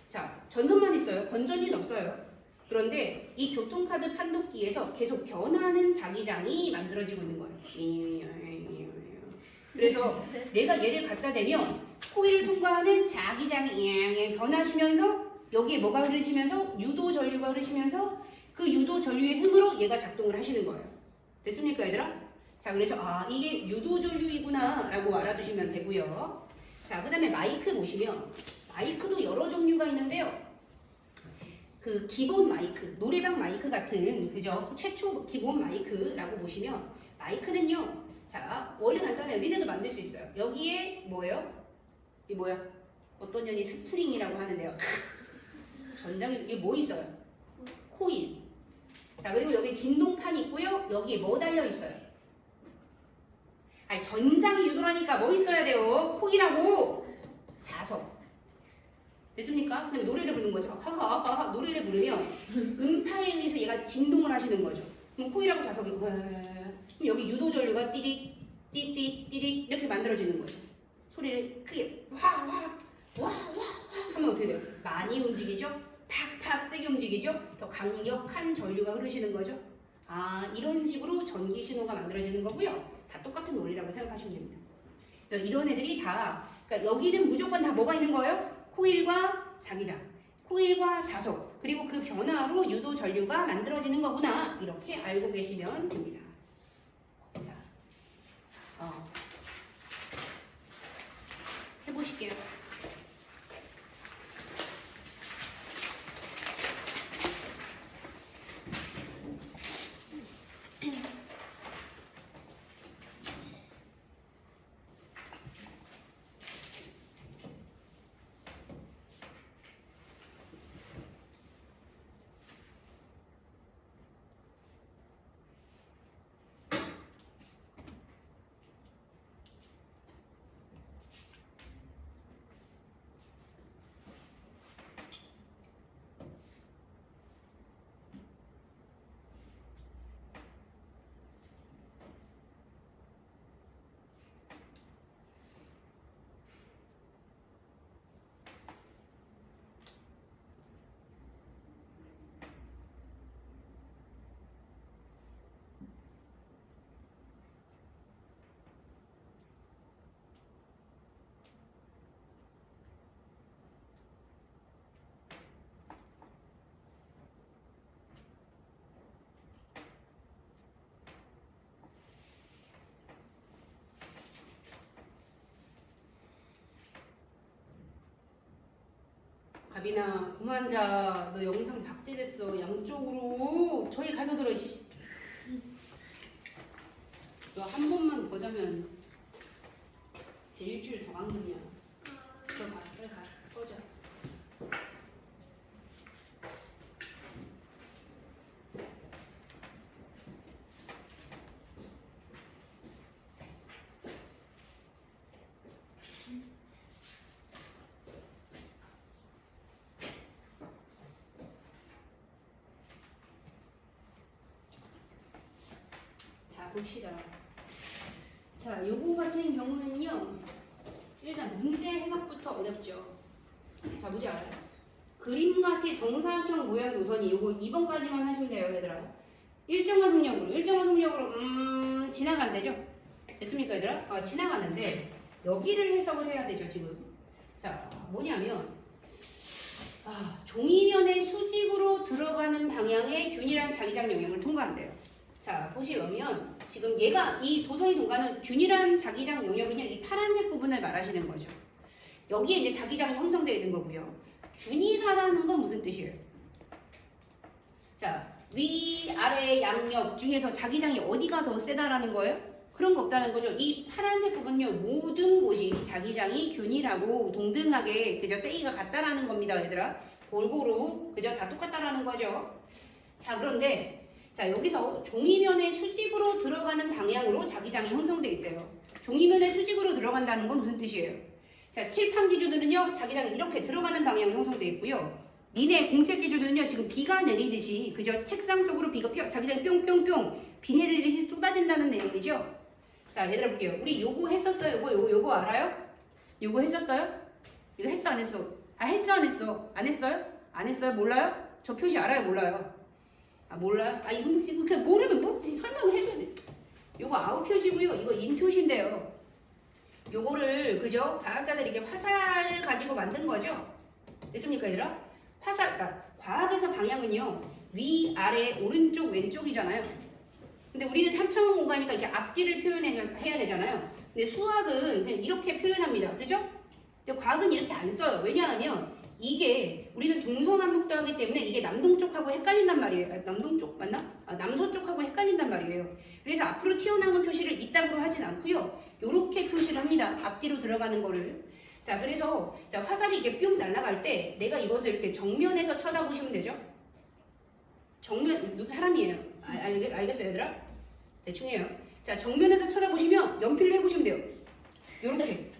자, 전선만 있어요. 건전지는 없어요. 그런데 이 교통카드 판독기에서 계속 변하는 자기장이 만들어지고 있는 거예요. 그래서 내가 얘를 갖다 대면 코일을 통과하는 자기장이 변하시면서 여기에 뭐가 흐르시면서 유도 전류가 흐르시면서 그 유도 전류의 힘으로 얘가 작동을 하시는 거예요. 됐습니까, 얘들아? 자, 그래서 아, 이게 유도 전류이구나 라고 알아두시면 되고요. 자, 그 다음에 마이크 보시면 마이크도 여러 종류가 있는데요. 그 기본 마이크, 노래방 마이크 같은 그죠? 최초 기본 마이크라고 보시면 마이크는요. 자, 원래 간단해요. 니네도 만들 수 있어요. 여기에 뭐예요? 이 뭐야? 어떤 년이 스프링이라고 하는데요. 전장에 이게 뭐 있어요? 코일. 자, 그리고 여기 진동판이 있고요. 여기에 뭐 달려 있어요? 아니, 전장이 유도라니까 뭐 있어야 돼요? 코일하고 자석. 됐습니까? 그다음에 노래를 부르는 거죠. 하하하하 노래를 부르면 음파에 의해서 얘가 진동을 하시는 거죠. 그럼 코일하고 자석이 그럼 여기 유도 전류가 띠딕 띠띠 띠딕 이렇게 만들어지는 거죠. 소리를 크게 와와와와와 하면 어떻게 돼요? 많이 움직이죠? 팍팍 세게 움직이죠? 더 강력한 전류가 흐르시는 거죠. 아, 이런 식으로 전기 신호가 만들어지는 거고요. 다 똑같은 원리라고 생각하시면 됩니다. 그래서 이런 애들이 다 그러니까 여기는 무조건 다 뭐가 있는 거예요? 코일과 자기장, 코일과 자석, 그리고 그 변화로 유도 전류가 만들어지는 거구나. 이렇게 알고 계시면 됩니다. 자, 해보실게요. 가비나 그만 자. 너 영상 박제됐어. 양쪽으로 저기 가져들어. 씨. 너 한 번만 더 자면 제 일주일 더 강금이야. 들어가, 빨리 가, 꺼져. 자, 봅시다. 자, 요거 같은 경우는요. 일단 문제 해석부터 어렵죠. 자, 보자. 그림같이 정사각형 모양의 노선이 요거 2번까지만 하시면 돼요, 얘들아. 일정한 속력으로 지나간대죠. 됐습니까, 얘들아? 지나가는데 여기를 해석을 해야 되죠, 지금. 자, 뭐냐면 종이면의 수직으로 들어가는 방향의 균일한 자기장 영역을 통과한대요. 자, 보시면 지금 얘가 이 도선이 통과하는 균일한 자기장 영역은요, 이 파란색 부분을 말하시는 거죠. 여기에 이제 자기장이 형성되어 있는 거고요. 균일하다는 건 무슨 뜻이에요? 자, 위, 아래, 양옆 중에서 자기장이 어디가 더 세다라는 거예요? 그런 거 없다는 거죠. 이 파란색 부분요, 모든 곳이 자기장이 균일하고 동등하게 그저 세기가 같다라는 겁니다, 얘들아. 골고루 그저 다 똑같다라는 거죠. 자, 그런데 자, 여기서 종이면의 수직으로 들어가는 방향으로 자기장이 형성돼 있대요. 종이면의 수직으로 들어간다는 건 무슨 뜻이에요? 자, 칠판 기준으로는요, 자기장이 이렇게 들어가는 방향으로 형성돼 있고요. 니네 공책 기준으로는요, 지금 비가 내리듯이 그저 책상 속으로 비가 자기장이 뿅뿅뿅 비 내리듯이 쏟아진다는 내용이죠. 자, 얘들아 볼게요. 우리 요거 했었어요. 요거 알아요? 요거 했었어요? 이거 했어 안 했어? 했어 안 했어? 안 했어요? 안 했어요? 몰라요? 저 표시 알아요? 몰라요? 몰라요? 이거 지금 그냥 모르면 설명을 해줘야 돼. 요거 아웃 표시고요. 이거 인 표시인데요. 요거를 그죠? 과학자들이 이렇게 화살 가지고 만든 거죠. 됐습니까, 얘들아? 화살, 그러니까 과학에서 방향은요, 위, 아래, 오른쪽, 왼쪽이잖아요. 근데 우리는 3차원 공간이니까 이렇게 앞뒤를 표현해야 되잖아요. 근데 수학은 그냥 이렇게 표현합니다. 그죠? 근데 과학은 이렇게 안 써요. 왜냐하면 이게 우리는 동서남북도 하기 때문에 이게 남동쪽하고 헷갈린단 말이에요. 남동쪽 맞나? 남서쪽하고 헷갈린단 말이에요. 그래서 앞으로 튀어나오는 표시를 이따구로 하진 않고요. 요렇게 표시를 합니다. 앞뒤로 들어가는 거를. 자, 그래서 자, 화살이 이렇게 뿅 날아갈 때 내가 이것을 이렇게 정면에서 쳐다보시면 되죠. 정면, 누구 사람이에요. 알겠어요, 얘들아? 대충 해요. 자, 정면에서 쳐다보시면 연필로 해보시면 돼요. 요렇게.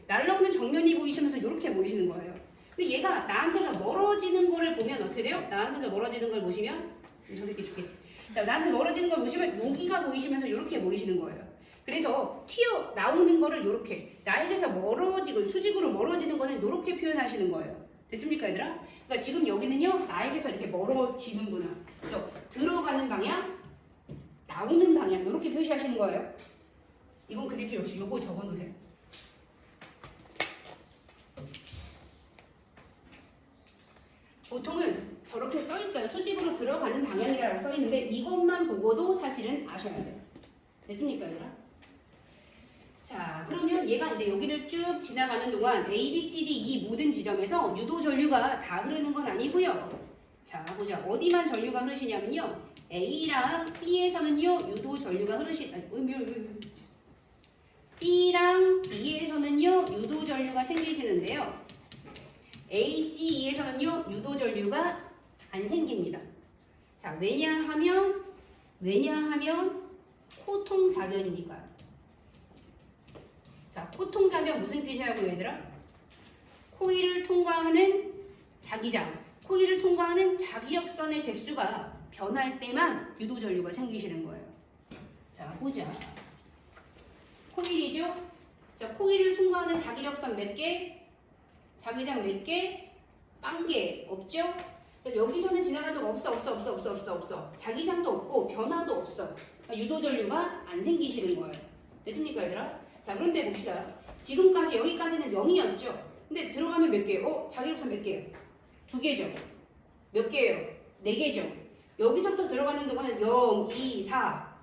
날라오는 정면이 보이시면서 요렇게 보이시는 거예요. 근데 얘가 나한테서 멀어지는 거를 보면 어떻게 돼요? 나한테서 멀어지는 걸 보시면 저 새끼 죽겠지. 자, 나한테 멀어지는 걸 보시면 여기가 보이시면서 요렇게 보이시는 거예요. 그래서 튀어나오는 거를 요렇게 나에게서 멀어지고 수직으로 멀어지는 거는 요렇게 표현하시는 거예요. 됐습니까, 얘들아? 그러니까 지금 여기는요, 나에게서 이렇게 멀어지는구나. 그래서 들어가는 방향, 나오는 방향 요렇게 표시하시는 거예요. 이건 그릴 필요 없이 요거 적어놓으세요. 보통은 저렇게 써 있어요. 수직으로 들어가는 방향이라고 써 있는데 이것만 보고도 사실은 아셔야 돼요. 됐습니까, 얘들아? 자, 그러면 얘가 이제 여기를 쭉 지나가는 동안 A, B, C, D 이 모든 지점에서 유도 전류가 다 흐르는 건 아니고요. 자, 보자. 어디만 전류가 흐르시냐면요. A랑 B에서는요, 유도 전류가 B랑 D에서는요, 유도 전류가 생기시는데요. A, C, E에서는요, 유도 전류가 안 생깁니다. 자, 왜냐하면 코통자변이니까요. 자, 코통자변 무슨 뜻이라고요, 얘들아? 코일을 통과하는 자기장, 코일을 통과하는 자기력선의 개수가 변할 때만 유도 전류가 생기시는 거예요. 자, 보자. 코일이죠? 자, 코일을 통과하는 자기력선 몇 개? 자기장 몇 개? 빵 개. 없죠? 여기서는 지나가도 없어. 자기장도 없고 변화도 없어. 그러니까 유도 전류가 안 생기시는 거예요. 됐습니까, 얘들아? 자, 그런데 봅시다. 지금까지 여기까지는 0이었죠? 근데 들어가면 몇 개예요? 자기력선 몇 개예요? 2개죠? 몇 개예요? 4개죠? 여기서부터 들어가는 동안은 0, 2, 4.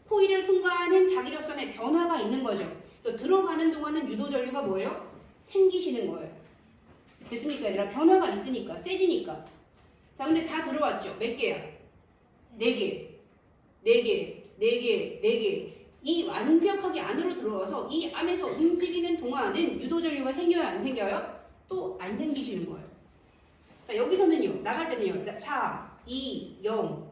코일을 통과하는 자기력선에 변화가 있는 거죠. 그래서 들어가는 동안은 유도 전류가 뭐예요? 생기시는 거예요. 됐습니까, 얘들아? 변화가 있으니까, 세지니까. 자, 근데 다 들어왔죠? 몇 개야? 4개. 이 완벽하게 안으로 들어와서 이 안에서 움직이는 동안은 유도 전류가 생겨요? 안 생겨요? 또 안 생기시는 거예요. 자, 여기서는요, 나갈 때는요, 4, 2, 0.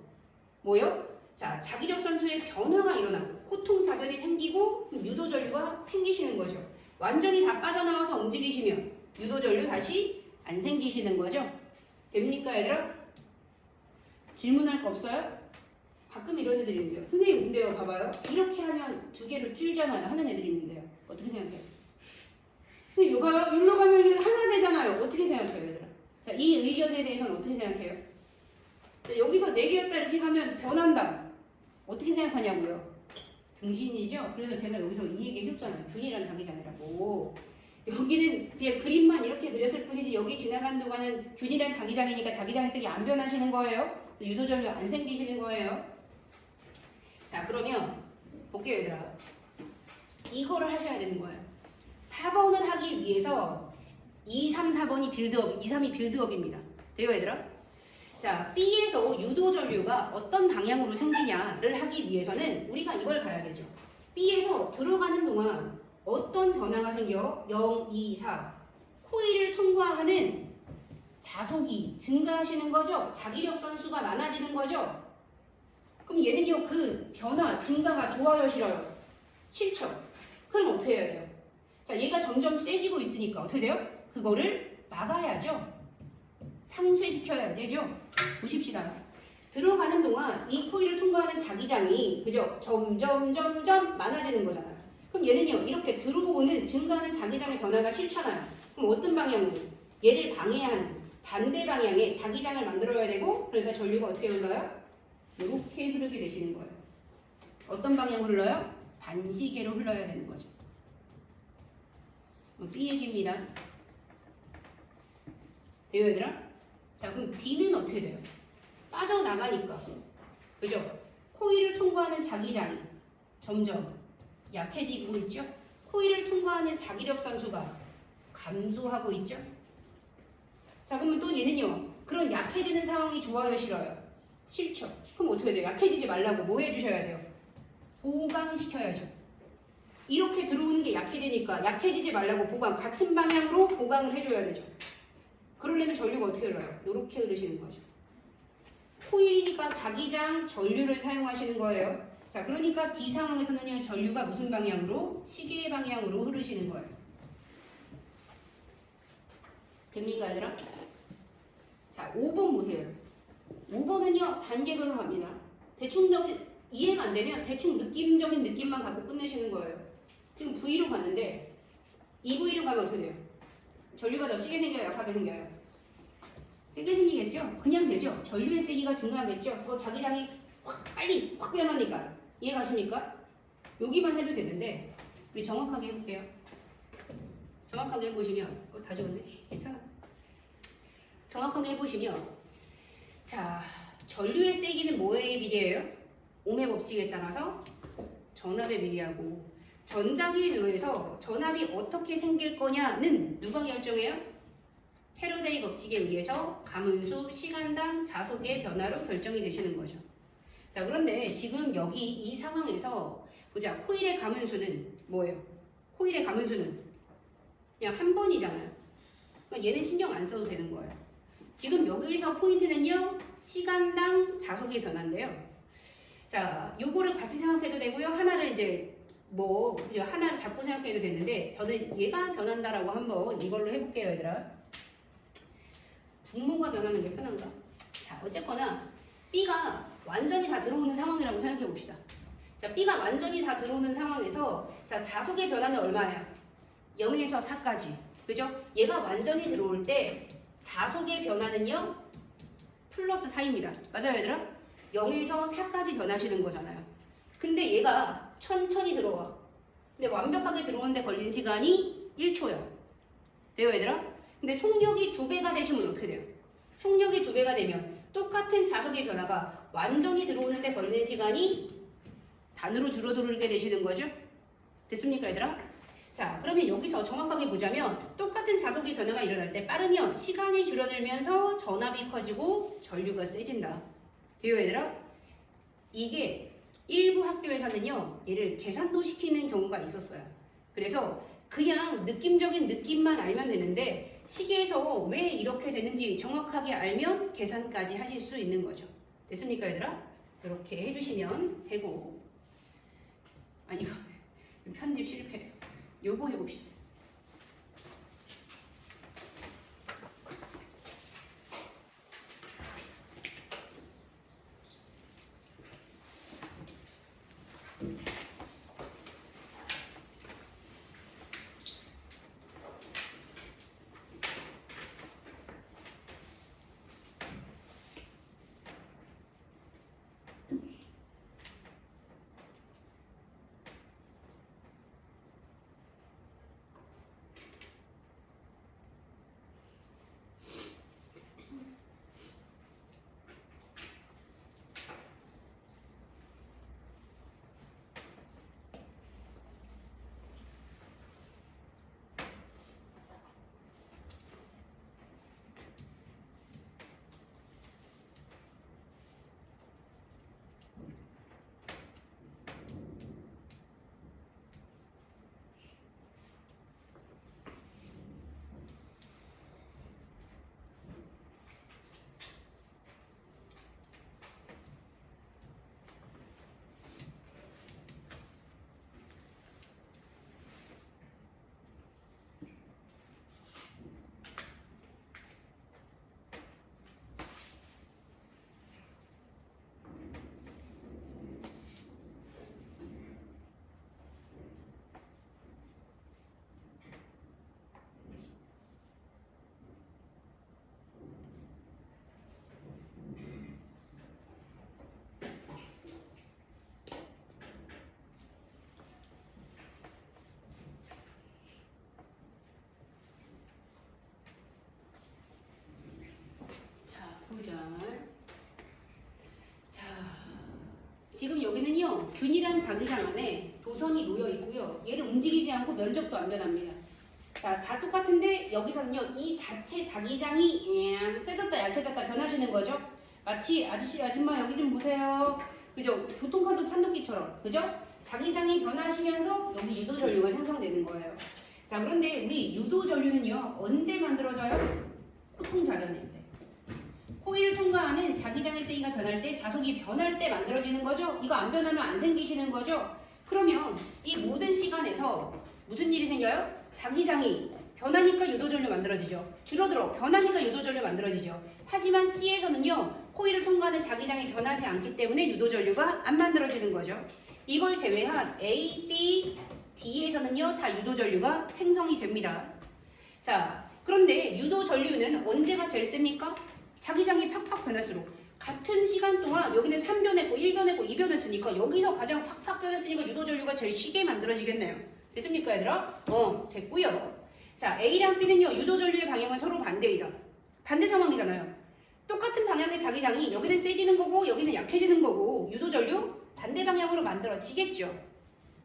뭐요? 자, 자기력선 수의 변화가 일어나고, 코통자변이 생기고, 유도 전류가 생기시는 거죠. 완전히 다 빠져나와서 움직이시면, 유도 전류 다시 안 생기시는 거죠. 됩니까, 얘들아? 질문할 거 없어요? 가끔 이런 애들이 있는데요. 선생님, 근데요, 봐봐요. 이렇게 하면 2개로 줄잖아요. 하는 애들이 있는데요. 어떻게 생각해요? 선생님, 이거 봐요. 여기로 가면 하나 되잖아요. 어떻게 생각해요, 얘들아? 자, 이 의견에 대해서는 어떻게 생각해요? 자, 여기서 4개였다 이렇게 가면 변한다. 어떻게 생각하냐고요? 등신이죠? 그래서 제가 여기서 이 얘기 해줬잖아요. 균일한 자기장이라고. 여기는 그냥 그림만 이렇게 그렸을 뿐이지 여기 지나가는 동안은 균일한 자기장이니까 자기장색이 안 변하시는 거예요. 유도전류 안 생기시는 거예요. 자, 그러면 볼게요, 얘들아. 이거를 하셔야 되는 거예요. 4번을 하기 위해서 2, 3, 4번이 빌드업, 2, 3이 빌드업입니다. 돼요, 얘들아? 자, B에서 유도전류가 어떤 방향으로 생기냐를 하기 위해서는 우리가 이걸 봐야 되죠. B에서 들어가는 동안 어떤 변화가 생겨? 0, 2, 4. 코일을 통과하는 자속이 증가하시는 거죠? 자기력 선수가 많아지는 거죠? 그럼 얘는요, 그 변화, 증가가 좋아요, 싫어요? 싫죠? 그럼 어떻게 해야 돼요? 자, 얘가 점점 세지고 있으니까 어떻게 돼요? 그거를 막아야죠. 상쇄시켜야 되죠. 보십시다. 들어가는 동안 이 코일을 통과하는 자기장이 그죠? 점점 많아지는 거잖아요. 그럼 얘는요, 이렇게 들어오는 증가하는 자기장의 변화가 싫잖아요. 그럼 어떤 방향으로? 얘를 방해하는 반대 방향에 자기장을 만들어야 되고, 그러니까 전류가 어떻게 흘러요? 이렇게 흐르게 되시는 거예요. 어떤 방향으로 흘러요? 반시계로 흘러야 되는 거죠. B 얘기입니다. 돼요, 얘들아? 자, 그럼 D는 어떻게 돼요? 빠져나가니까. 그죠? 코일을 통과하는 자기장이 점점 약해지고 있죠? 코일을 통과하는 자기력 선수가 감소하고 있죠? 자, 그러면 또 얘는요, 그런 약해지는 상황이 좋아요, 싫어요? 싫죠? 그럼 어떻게 돼요? 약해지지 말라고 뭐 해주셔야 돼요? 보강시켜야죠. 이렇게 들어오는 게 약해지니까 약해지지 말라고 보강, 같은 방향으로 보강을 해줘야 되죠. 그러려면 전류가 어떻게 흘러요? 이렇게 흐르시는 거죠. 코일이니까 자기장 전류를 사용하시는 거예요. 자, 그러니까 D 상황에서는요, 전류가 무슨 방향으로? 시계 방향으로 흐르시는 거예요. 됩니까, 얘들아? 자, 5번 보세요. 5번은요, 단계별로 합니다. 대충 이해가 안 되면 대충 느낌적인 느낌만 갖고 끝내시는 거예요. 지금 V로 갔는데 이 V로 가면 어떻게 돼요? 전류가 더 세게 생겨요? 약하게 생겨요? 세게 생기겠죠? 그냥 되죠? 전류의 세기가 증가하겠죠? 더 자기장이 빨리 확 변하니까. 이해가십니까? 여기만 해도 되는데 우리 정확하게 해볼게요. 정확하게 해보시면 다 적었네? 괜찮아. 정확하게 해보시면 자, 전류의 세기는 뭐에 비례해요? ohm의 법칙에 따라서 전압에 비례하고 전자기에 의해서 전압이 어떻게 생길 거냐는 누가 결정해요? 패러데이 법칙에 의해서 가문수 시간당 자속의 변화로 결정이 되시는 거죠. 자, 그런데 지금 여기 이 상황에서 보자. 코일의 가문수는 뭐예요? 코일의 가문수는 그냥 한 번이잖아요. 그러니까 얘는 신경 안 써도 되는 거예요. 지금 여기서 포인트는요, 시간당 자속의 변화인데요. 자, 요거를 같이 생각해도 되고요. 하나를 이제 하나를 잡고 생각해도 되는데 저는 얘가 변한다라고 한번 이걸로 해볼게요, 얘들아. 분모가 변하는 게 편한가? 자, 어쨌거나 B가 완전히 다 들어오는 상황이라고 생각해 봅시다. 자, B가 완전히 다 들어오는 상황에서 자, 자속의 변화는 얼마야? 0에서 4까지. 그죠? 얘가 완전히 들어올 때 자속의 변화는요, 플러스 4입니다. 맞아요, 얘들아? 0에서 4까지 변하시는 거잖아요. 근데 얘가 천천히 들어와. 근데 완벽하게 들어오는데 걸리는 시간이 1초요. 돼요, 얘들아? 근데 속력이 2배가 되시면 어떻게 돼요? 속력이 2배가 되면 똑같은 자속의 변화가 완전히 들어오는데 걸리는 시간이 반으로 줄어들게 되시는 거죠? 됐습니까, 얘들아? 자, 그러면 여기서 정확하게 보자면 똑같은 자속의 변화가 일어날 때 빠르면 시간이 줄어들면서 전압이 커지고 전류가 세진다. 돼요, 얘들아? 이게 일부 학교에서는요, 얘를 계산도 시키는 경우가 있었어요. 그래서 그냥 느낌적인 느낌만 알면 되는데 시계에서 왜 이렇게 되는지 정확하게 알면 계산까지 하실 수 있는 거죠. 됐습니까, 얘들아? 이렇게 해주시면 되고. 아, 이거 편집 실패. 요거 해봅시다. 지금 여기는요 균일한 자기장 안에 도선이 놓여 있고요. 얘를 움직이지 않고 면적도 안 변합니다. 자, 다 똑같은데 여기서는요 이 자체 자기장이 세졌다 약해졌다 변하시는 거죠. 마치 아저씨 아줌마 여기 좀 보세요. 그죠? 교통카드 판독기처럼 그죠? 자기장이 변하시면서 여기 유도 전류가 생성되는 거예요. 자, 그런데 우리 유도 전류는요 언제 만들어져요? 코통 자변일 때. 코일을 통과하는 자기장의 세기가 변할 때, 자속이 변할 때 만들어지는 거죠. 이거 안 변하면 안 생기시는 거죠. 그러면 이 모든 시간에서 무슨 일이 생겨요? 자기장이 변하니까 유도전류 만들어지죠. 줄어들어 변하니까 유도전류 만들어지죠. 하지만 C에서는요 코일을 통과하는 자기장이 변하지 않기 때문에 유도전류가 안 만들어지는 거죠. 이걸 제외한 A, B, D에서는요 다 유도전류가 생성이 됩니다. 자, 그런데 유도전류는 언제가 제일 셉니까? 자기장이 팍팍 변할수록. 같은 시간 동안 여기는 3변했고 1변했고 2변했으니까 여기서 가장 팍팍 변했으니까 유도전류가 제일 시게 만들어지겠네요. 됐습니까 얘들아? 됐고요. 자, A랑 B는요 유도전류의 방향은 서로 반대이다. 반대 상황이잖아요. 똑같은 방향의 자기장이 여기는 세지는 거고 여기는 약해지는 거고 유도전류 반대 방향으로 만들어지겠죠.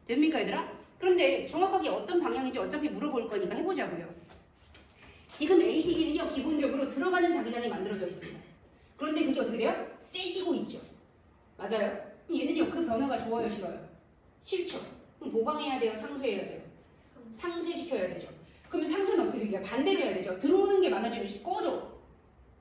됩니까 얘들아? 그런데 정확하게 어떤 방향인지 어차피 물어볼 거니까 해보자고요. 지금 A 시기는요 기본적으로 들어가는 자기장이 만들어져 있습니다. 그런데 그게 어떻게 돼요? 세지고 있죠. 맞아요. 그럼 얘는요 그 변화가 좋아요 싫어요? 싫죠. 그럼 보강해야 돼요? 상쇄해야 돼요? 상쇄시켜야 되죠. 그러면 상쇄는 어떻게 생겨요? 반대로 해야 되죠. 들어오는 게 많아지면 꺼져.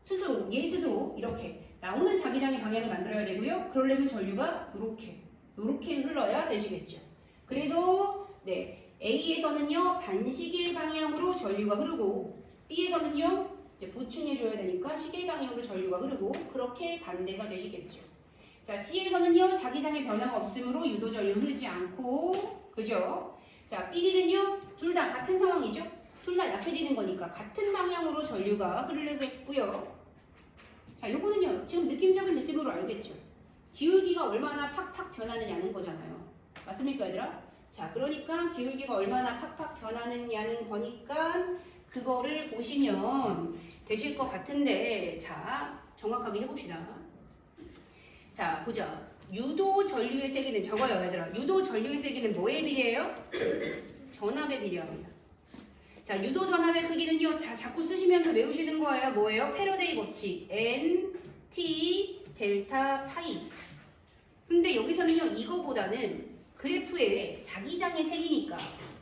스스로 얘 스스로 이렇게 나오는 자기장의 방향을 만들어야 되고요. 그러려면 전류가 이렇게 흘러야 되시겠죠. 그래서 네 A에서는요 반시계 방향으로 전류가 흐르고 B에서는요 이제 보충해줘야 되니까 시계 방향으로 전류가 흐르고 그렇게 반대가 되시겠죠. 자, C에서는요 자기장의 변화가 없으므로 유도 전류 흐르지 않고 그죠? 자, B는요 둘 다 같은 상황이죠. 둘 다 약해지는 거니까 같은 방향으로 전류가 흐르겠고요. 자, 요거는요 지금 느낌적인 느낌으로 알겠죠. 기울기가 얼마나 팍팍 변하느냐는 거잖아요. 맞습니까 얘들아? 자, 그러니까 기울기가 얼마나 팍팍 변하느냐는 거니까 그거를 보시면 되실 것 같은데 자 정확하게 해봅시다. 자 보자. 유도 전류의 세기는 적어요 얘들아. 유도 전류의 세기는 뭐에 비례해요? 전압에 비례합니다. 자, 유도 전압의 크기는요 자 자꾸 쓰시면서 외우시는 거예요. 뭐예요? 패러데이 법칙 N, T, 델타, 파이. 근데 여기서는요 이거보다는 그래프에 자기장의 세기니까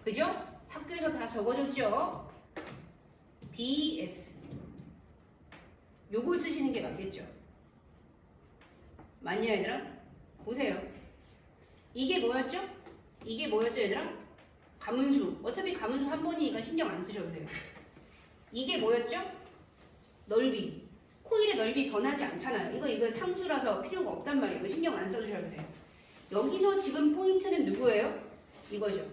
그죠? 학교에서 다 적어줬죠? BS 요걸 쓰시는 게 맞겠죠? 맞냐 얘들아? 보세요. 이게 뭐였죠? 이게 뭐였죠 얘들아? 가문수. 어차피 가문수 한 번이니까 신경 안 쓰셔도 돼요. 이게 뭐였죠? 넓이. 코일의 넓이 변하지 않잖아요. 이거 상수라서 필요가 없단 말이에요. 이거 신경 안 써주셔도 돼요. 여기서 지금 포인트는 누구예요? 이거죠.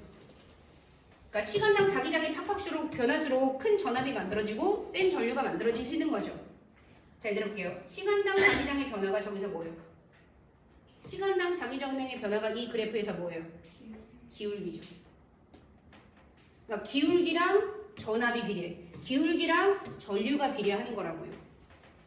그러니까 시간당 자기장이 팍팍수록 변할수록 큰 전압이 만들어지고 센 전류가 만들어지시는 거죠. 잘 들을게요. 시간당 자기장의 변화가 저기서 뭐예요? 시간당 자기장의 변화가 이 그래프에서 뭐예요? 기울기죠. 그러니까 기울기랑 전압이 비례해. 기울기랑 전류가 비례하는 거라고요.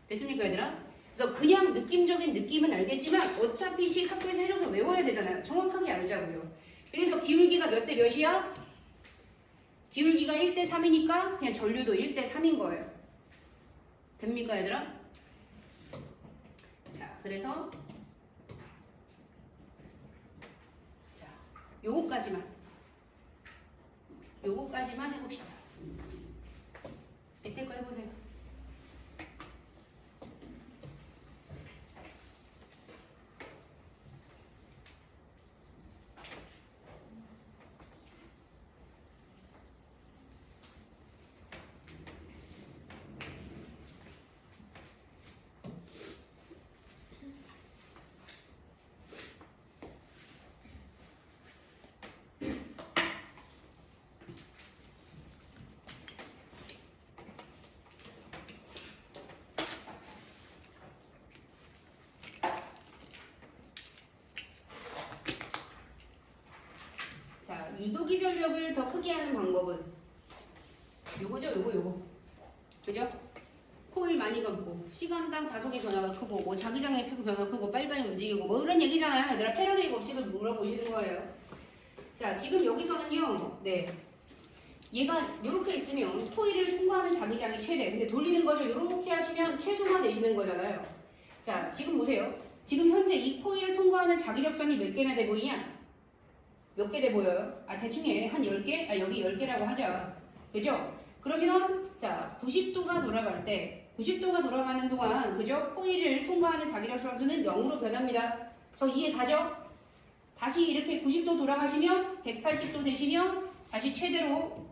됐습니까 얘들아? 그래서 그냥 느낌적인 느낌은 알겠지만 어차피 식 학교에서 해줘서 외워야 되잖아요. 정확하게 알자고요. 그래서 기울기가 몇 대 몇이야? 기울기가 1대 3이니까 그냥 전류도 1대 3인 거예요. 됩니까 얘들아? 자, 그래서 자, 요거까지만 해봅시다. 밑에 거 해보세요. 자, 유도기 전력을 더 크게 하는 방법은 요거죠, 요거. 그죠? 코일 많이 많이 감고 시간당 자속의 변화가 크고 뭐 자기장의 변화가 크고 빨리빨리 움직이고 뭐 그런 얘기잖아요. 얘들아 패러데이 법칙을 물어보시는 거예요. 자 지금 여기서는요. 네. 얘가 이렇게 있으면 코일을 통과하는 자기장이 최대. 근데 돌리는 거죠. 이렇게 하시면 최소만 내시는 거잖아요. 자 지금 보세요. 지금 현재 이 코일을 통과하는 자기력선이 몇 개나 돼 보이냐? 몇 개 돼 보여요? 아 대충 한 10개? 아 여기 10개라고 하자. 그죠? 그러면 자 90도가 돌아갈 때 90도가 돌아가는 동안 그죠? 코일을 통과하는 자기력선 수는 0으로 변합니다. 저 이해 가죠? 다시 이렇게 90도 돌아가시면 180도 되시면 다시 최대로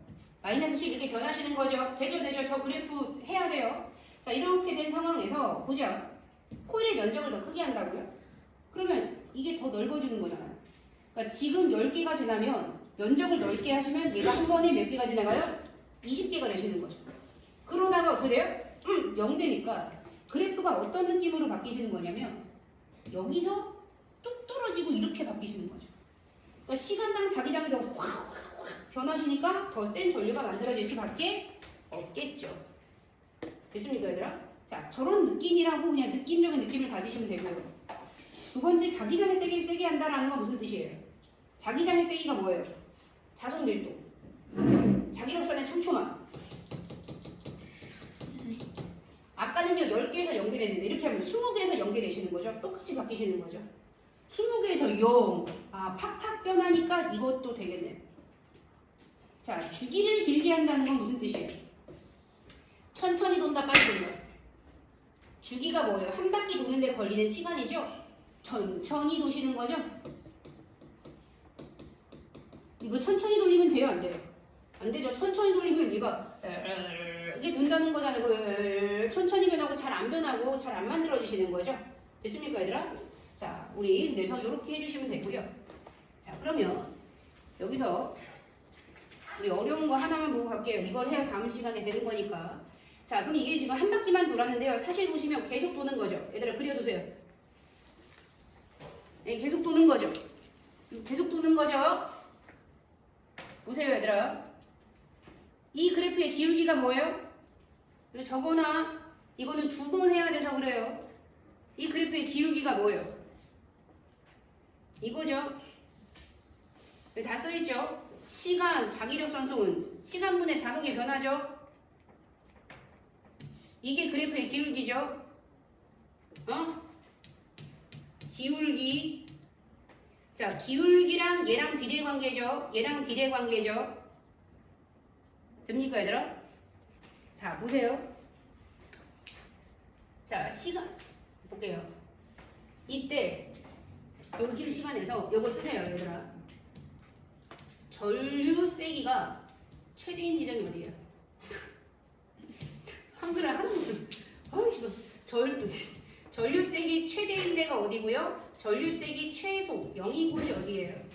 마이너스 10 이렇게 변하시는 거죠. 되죠? 저 그래프 해야 돼요. 자 이렇게 된 상황에서 보자. 코일의 면적을 더 크게 한다고요? 그러면 이게 더 넓어지는 거잖아요. 그러니까 지금 10개가 지나면 면적을 넓게 하시면 얘가 한 번에 몇 개가 지나가요? 20개가 되시는 거죠. 그러다가 어떻게 돼요? 0 되니까 그래프가 어떤 느낌으로 바뀌시는 거냐면 여기서 뚝 떨어지고 이렇게 바뀌시는 거죠. 그러니까 시간당 자기장이 더 확 변하시니까 더 센 전류가 만들어질 수밖에 없겠죠. 됐습니까 얘들아? 자 저런 느낌이라고 그냥 느낌적인 느낌을 가지시면 되고요. 두 번째 자기장의 세기를 세게 한다라는 건 무슨 뜻이에요? 자기장의 세기가 뭐예요? 자속 밀도, 자기력선의 촘촘함. 아까는요 10개에서 연계됐는데 이렇게 하면 20개에서 연계되시는 거죠. 똑같이 바뀌시는 거죠. 20개에서 0. 아 팍팍 변하니까 이것도 되겠네요. 자 주기를 길게 한다는 건 무슨 뜻이에요? 천천히 돈다 빨리 돈다. 주기가 뭐예요? 한 바퀴 도는데 걸리는 시간이죠. 천천히 도시는 거죠. 이거 천천히 돌리면 돼요 안 돼요? 안 되죠. 천천히 돌리면 얘가 이게 돈다는 거잖아요. 천천히 변하고 잘 안 변하고 잘 안 만들어지시는 거죠. 됐습니까 얘들아? 자 우리 그래서 이렇게 해주시면 되고요. 자 그러면 여기서 우리 어려운 거 하나만 보고 갈게요. 이걸 해야 다음 시간에 되는 거니까. 자 그럼 이게 지금 한 바퀴만 돌았는데요. 사실 보시면 계속 도는 거죠. 얘들아 그려두세요. 네, 계속 도는 거죠. 계속 도는 거죠. 보세요 얘들아. 이 그래프의 기울기가 뭐예요? 저거나 이거는 2번 해야 돼서 그래요. 이 그래프의 기울기가 뭐예요? 이거죠. 다 써있죠. 시간, 자기력선 수는 시간분의 자속의 변화죠. 이게 그래프의 기울기죠. 기울기. 자, 기울기랑 얘랑 비례관계죠. 얘랑 비례관계죠. 됩니까 얘들아? 자, 보세요. 자, 시간 볼게요. 이때 여기 긴 시간에서 요거 쓰세요 얘들아. 전류 세기가 최대인 지점이 어디예요? 한글을 하는 무슨 전류 세기 최대인 데가 어디고요? 전류 세기 최소 0인 곳이 어디예요?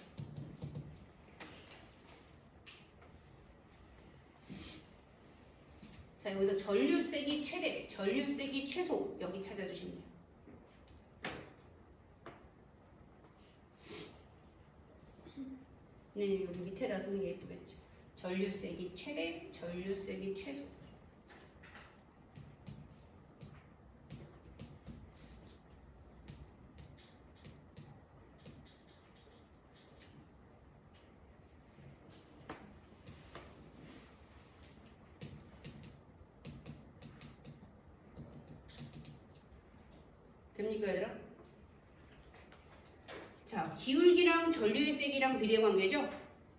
자 여기서 전류 세기 최대, 전류 세기 최소 여기 찾아주시면 돼요. 네 여기 밑에다 쓰는 게 예쁘겠죠. 전류 세기 최대, 전류 세기 최소. 됩니까 얘들아? 자 기울기랑 전류의 세기랑 비례관계죠.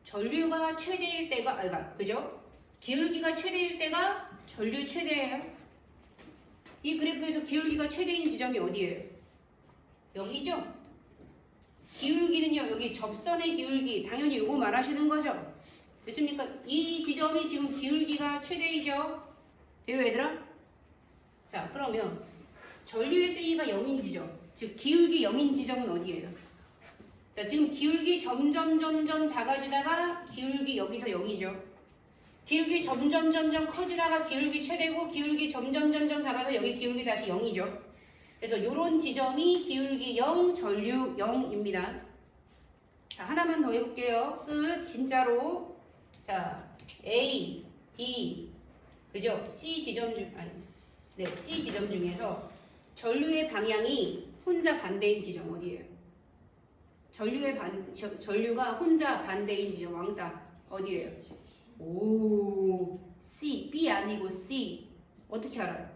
전류가 최대일 때가 그죠? 기울기가 최대일 때가 전류 최대예요. 이 그래프에서 기울기가 최대인 지점이 어디예요? 여기죠? 기울기는요 여기 접선의 기울기 당연히 요거 말하시는 거죠. 됐습니까? 이 지점이 지금 기울기가 최대이죠. 돼요 얘들아? 자 그러면 전류의 세기가 0인 지점, 즉 기울기 0인 지점은 어디예요? 자 지금 기울기 점점 작아지다가 기울기 여기서 0이죠. 기울기 점점 커지다가 기울기 최대고 기울기 점점 작아서 여기 기울기 다시 0이죠. 그래서 이런 지점이 기울기 0, 전류 0입니다. 자 하나만 더 해볼게요. 끝. 진짜로. 자 A, B, 그죠? C 지점 중 네, C 지점 중에서 전류의 방향이 혼자 반대인 지점 어디예요? 전류가 혼자 반대인 지점 왕따 어디예요? 오, C, B 아니고 C. 어떻게 알아요?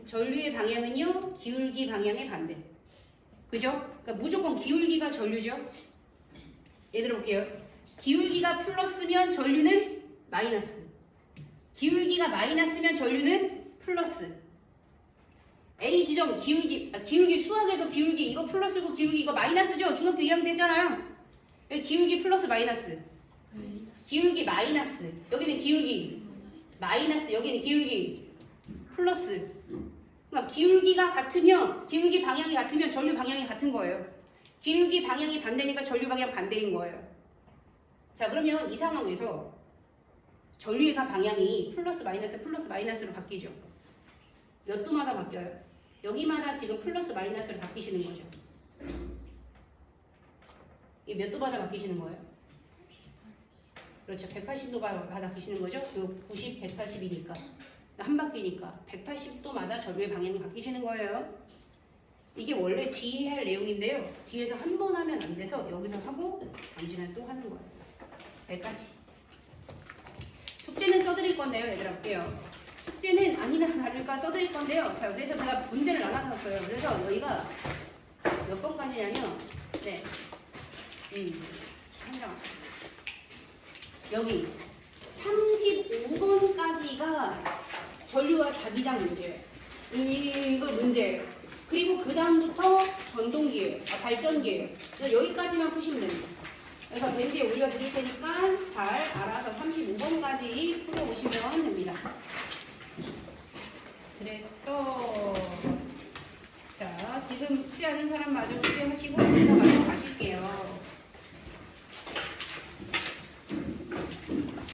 전류의 방향은요, 기울기 방향의 반대. 그죠? 그러니까 무조건 기울기가 전류죠. 얘들아 볼게요. 기울기가 플러스면 전류는 마이너스. 기울기가 마이너스면 전류는 플러스. A 지점 기울기 수학에서 기울기 이거 플러스고 기울기 이거 마이너스죠? 중학교 2학년 때 했잖아요. 여기 기울기 플러스 마이너스. 기울기 마이너스. 여기는 기울기 마이너스. 여기는 기울기 플러스. 그러니까 기울기가 같으면 기울기 방향이 같으면 전류 방향이 같은 거예요. 기울기 방향이 반대니까 전류 방향 반대인 거예요. 자, 그러면 이 상황에서 전류의 방향이 플러스 마이너스로 바뀌죠. 몇 도마다 바뀌어요? 여기마다 지금 플러스 마이너스로 바뀌시는 거죠. 이 몇 도마다 바뀌시는 거예요? 그렇죠. 180도마다 바뀌시는 거죠. 요 90, 180이니까 한 바퀴니까 180도마다 전류의 방향이 바뀌시는 거예요. 이게 원래 뒤에 할 내용인데요. 뒤에서 한 번 하면 안 돼서 여기서 하고 다음 시간에 또 하는 거예요. 여기까지. 숙제는 써드릴 건데요. 얘들아 볼게요. 숙제는 아니나 다를까 써드릴 건데요. 자, 그래서 제가 문제를 나눠놨어요. 그래서 여기가 몇 번까지냐면 네, 한 장. 여기 35번까지가 전류와 자기장 문제예요. 이거 문제예요. 그리고 그 다음부터 전동기예요. 발전기예요. 그래서 여기까지만 푸시면 됩니다. 그래서 밴드에 올려드릴 테니까 잘 알아서 35번까지 풀어보시면 됩니다. 그래서 자, 지금 숙제하는 사람 마저 숙제하시고